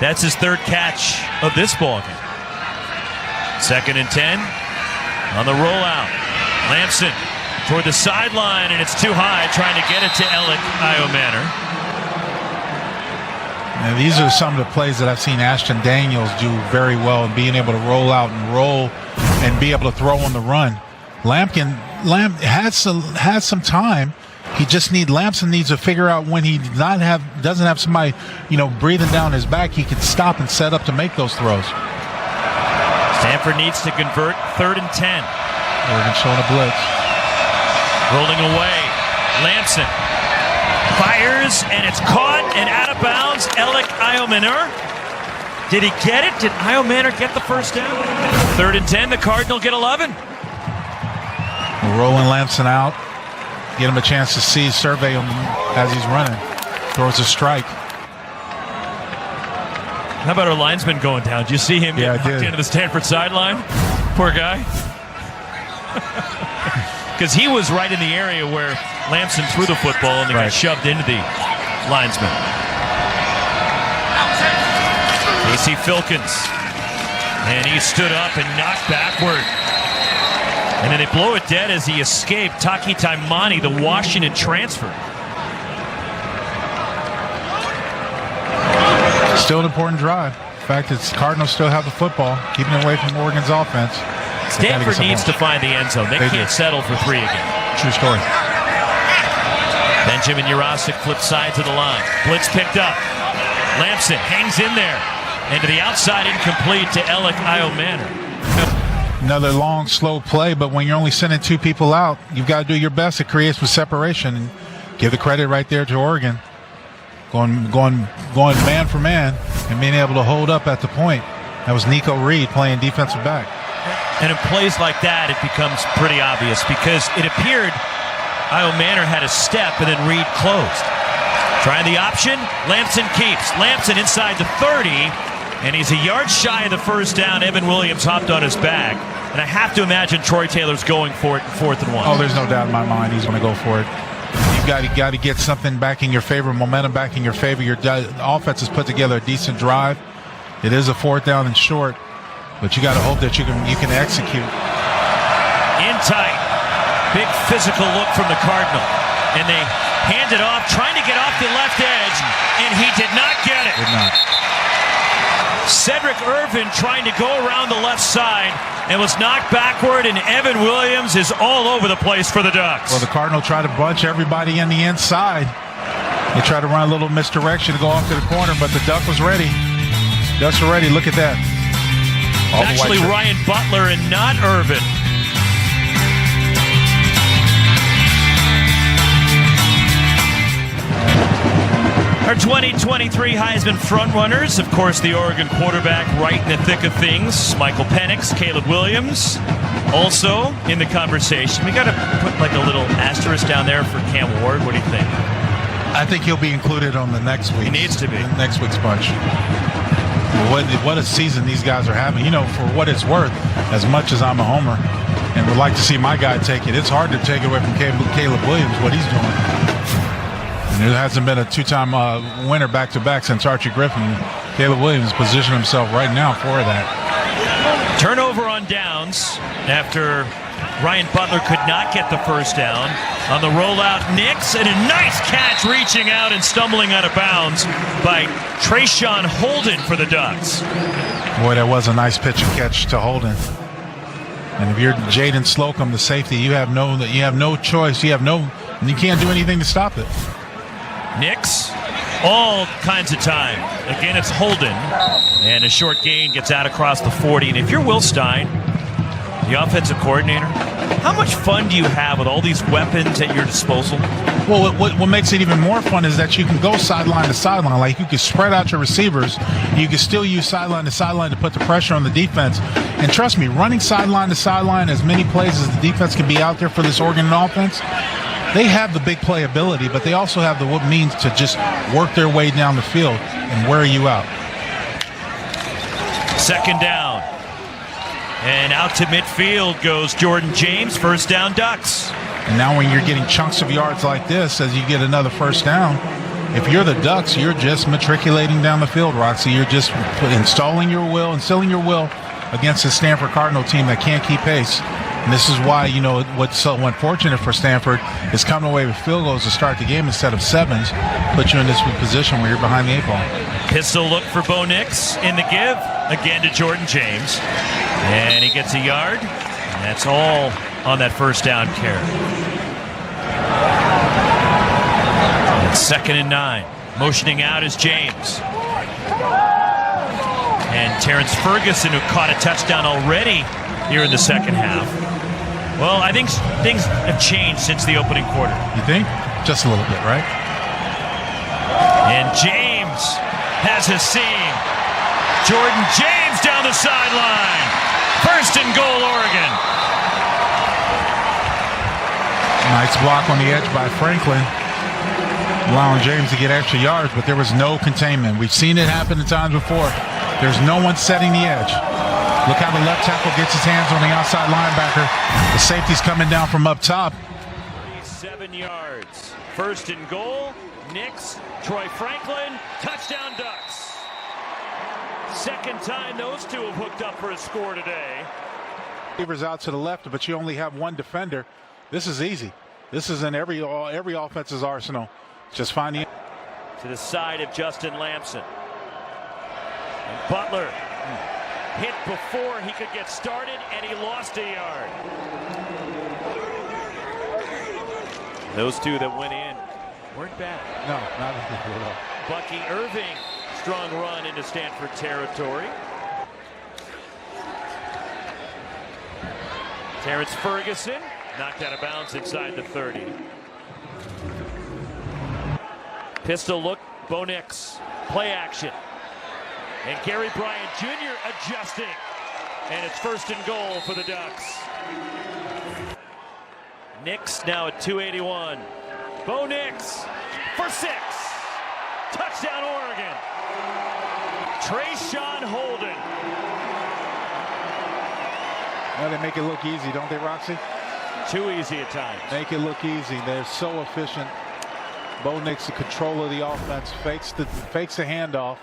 that's his 3rd catch of this ball game. 2nd and 10 on the rollout. Lamson toward the sideline, and it's too high, trying to get it to Alec Iomanner. And these are some of the plays that I've seen Ashton Daniels do very well, and being able to roll out and roll and be able to throw on the run. Lamp has some time. Lamson needs to figure out when he doesn't have somebody, breathing down his back, he can stop and set up to make those throws. Stanford needs to convert 3rd and 10. Oregon showing a blitz. Rolling away. Lamson fires, and it's caught and out of bounds. Alec Iomanner. Did he get it? Did Iomanner get the first down? 3rd and 10. The Cardinal get 11. Rolling Lamson out. Get him a chance to survey him as he's running. Throws a strike. How about our linesman going down? Did you see him get knocked into the Stanford sideline? Poor guy. Because he was right in the area where Lamson threw the football and they got shoved into the linesman. Casey Filkins. And he stood up and knocked backward. And then they blow it dead as he escaped. Taki Taimani, the Washington transfer. Still an important drive. In fact, it's Cardinals still have the football, keeping it away from Oregon's offense. Stanford needs to find the end zone. They can't settle for 3 again. True story. Benjamin Jurasic flips side to the line. Blitz picked up. Lamson hangs in there. And to the outside, incomplete to Alec Iomanner. Another long, slow play, but when you're only sending 2 people out, you've got to do your best to create some separation. And give the credit right there to Oregon. Going man for man and being able to hold up at the point. That was Nico Reed playing defensive back. And in plays like that, it becomes pretty obvious because it appeared Iomanner had a step and then Reed closed. Trying the option, Lamson keeps. Lamson inside the 30, and he's a yard shy of the first down. Evan Williams hopped on his back. And I have to imagine Troy Taylor's going for it in 4th and 1. Oh, there's no doubt in my mind he's going to go for it. You got to get something back in your favor, momentum back in your favor. Your offense has put together a decent drive. It is a 4th down and short, but you got to hope that you can execute. In tight, big physical look from the Cardinal, and they hand it off, trying to get off the left edge, and he did not get it. Did not. Cedric Irvin trying to go around the left side and was knocked backward, and Evan Williams is all over the place for the Ducks. Well, the Cardinal tried to bunch everybody in the inside. They tried to run a little misdirection to go off to the corner, but the Duck was ready. Ducks were ready. Look at that. Actually, Ryan Butler and not Irvin. Our 2023 Heisman frontrunners, of course, the Oregon quarterback right in the thick of things, Michael Penix, Caleb Williams, also in the conversation. We got to put like a little asterisk down there for Cam Ward. What do you think? I think he'll be included on the next week. He needs to be. Next week's bunch. What a season these guys are having. For what it's worth, as much as I'm a homer and would like to see my guy take it, it's hard to take it away from Caleb Williams, what he's doing. There hasn't been a 2-time winner back-to-back since Archie Griffin. Caleb Williams positioned himself right now for that. Turnover on downs after Ryan Butler could not get the first down. On the rollout, Nix, and a nice catch reaching out and stumbling out of bounds by Trayshawn Holden for the Ducks. Boy, that was a nice pitch and catch to Holden. And if you're Jaden Slocum, the safety, you have no choice. You can't do anything to stop it. Nix, all kinds of time. Again, it's Holden. And a short gain gets out across the 40. And if you're Will Stein, the offensive coordinator, How much fun do you have with all these weapons at your disposal? Well, what makes it even more fun is that you can go sideline to sideline. Like, you can spread out your receivers. You can still use sideline to sideline to put the pressure on the defense. And trust me, running sideline to sideline as many plays as the defense can be out there for this Oregon offense, they have the big play ability, but they also have the means to just work their way down the field and wear you out. Second down. And out to midfield goes Jordan James. First down, Ducks. And now when you're getting chunks of yards like this, as you get another first down, if you're the Ducks, you're just matriculating down the field, Roxy. You're just instilling your will against the Stanford Cardinal team that can't keep pace. And this is why, you know, what's so unfortunate for Stanford is coming away with field goals to start the game instead of 7s, put you in this position where you're behind the 8 ball. Pistol look for Bo Nix in the give. Again to Jordan James. And he gets a yard. And that's all on that first down carry. It's 2nd and 9. Motioning out is James. And Terrence Ferguson, who caught a touchdown already here in the second half. Well, I think things have changed since the opening quarter. You think? Just a little bit, right? And James has a seam. Jordan James down the sideline. First and goal, Oregon. Nice block on the edge by Franklin, allowing James to get extra yards, but there was no containment. We've seen it happen at times before. There's no one setting the edge. Look how the left tackle gets his hands on the outside linebacker. The safety's coming down from up top. 7 yards. First and goal. Nix, Troy Franklin, touchdown Ducks. Second time those two have hooked up for a score today. Receivers out to the left, but you only have one defender. This is easy. This is in every offense's arsenal. Just find the... To the side of Justin Lamson. And Butler hit before he could get started, and he lost a yard. Those two that went in weren't bad. No, not at all. Bucky Irving, strong run into Stanford territory. Terrence Ferguson knocked out of bounds inside the 30. Pistol look, Bo Nix, play action. And Gary Bryant Jr. adjusting. And it's first and goal for the Ducks. Nix now at 281. Bo Nix for 6. Touchdown Oregon. Trayshawn Holden. Well, they make it look easy, don't they, Roxy? Too easy at times. Make it look easy. They're so efficient. Bo Nix in control of the offense, fakes the handoff,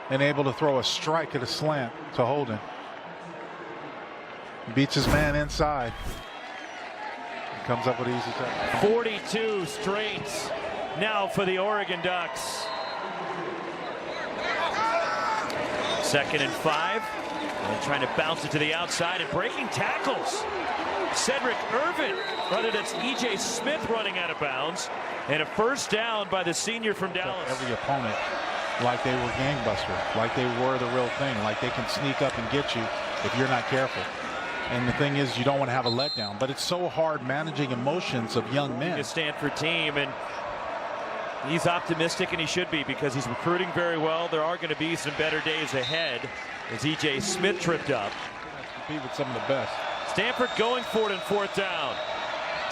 and able to throw a strike at a slant to Holden. Beats his man inside. Comes up with an easy touch. 42 straight now for the Oregon Ducks. 2nd and 5. And trying to bounce it to the outside and breaking tackles. Cedric Irvin, rather that's E.J. Smith running out of bounds. And a first down by the senior from Dallas. Every opponent like they were gangbusters, like they were the real thing, like they can sneak up and get you if you're not careful. And the thing is, you don't want to have a letdown, but it's so hard managing emotions of young men. A Stanford team, and he's optimistic, and he should be, because he's recruiting very well. There are going to be some better days ahead as E.J. Smith tripped up. Compete with some of the best. Stanford going for it in 4th down.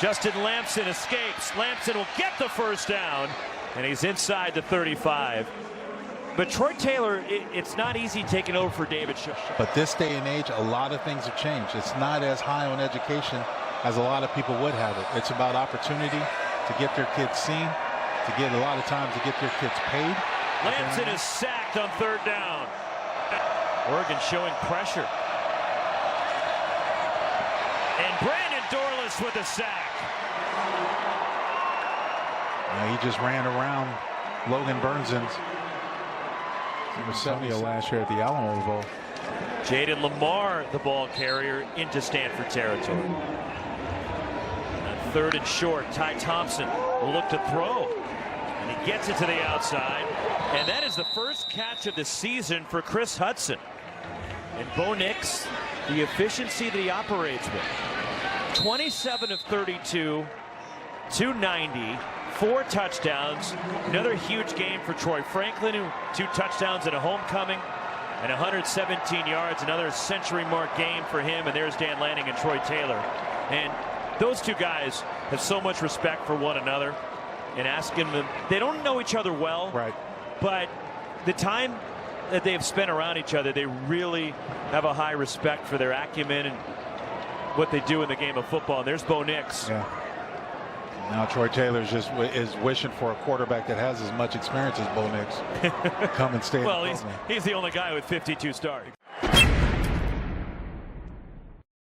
Justin Lamson escapes. Lamson will get the first down, and he's inside the 35. But Troy Taylor, it's not easy taking over for David Shaw. But this day and age, a lot of things have changed. It's not as high on education as a lot of people would have it. It's about opportunity to get their kids seen, to get a lot of times to get their kids paid. Lamson is sacked on 3rd down. Oregon showing pressure. And Brandon Dorlus with a sack. Now he just ran around Logan Burnson's. Number 70 last year at the Alamo Bowl. Jaden Lamar, the ball carrier, into Stanford territory. On 3rd and short, Ty Thompson will look to throw. And he gets it to the outside. And that is the first catch of the season for Chris Hudson. And Bo Nix the efficiency that he operates with. 27 of 32, 290, 4 touchdowns. Another huge game for Troy Franklin, who 2 touchdowns and a homecoming and 117 yards. Another century-mark game for him. And there's Dan Lanning and Troy Taylor. And those 2 guys have so much respect for one another. And asking them, they don't know each other well, right? But the time that they have spent around each other, they really have a high respect for their acumen and what they do in the game of football. And there's Bo Nix. Yeah. Now Troy Taylor is wishing for a quarterback that has as much experience as Bo Nix. Come and stay. Well, he's the only guy with 52 starts.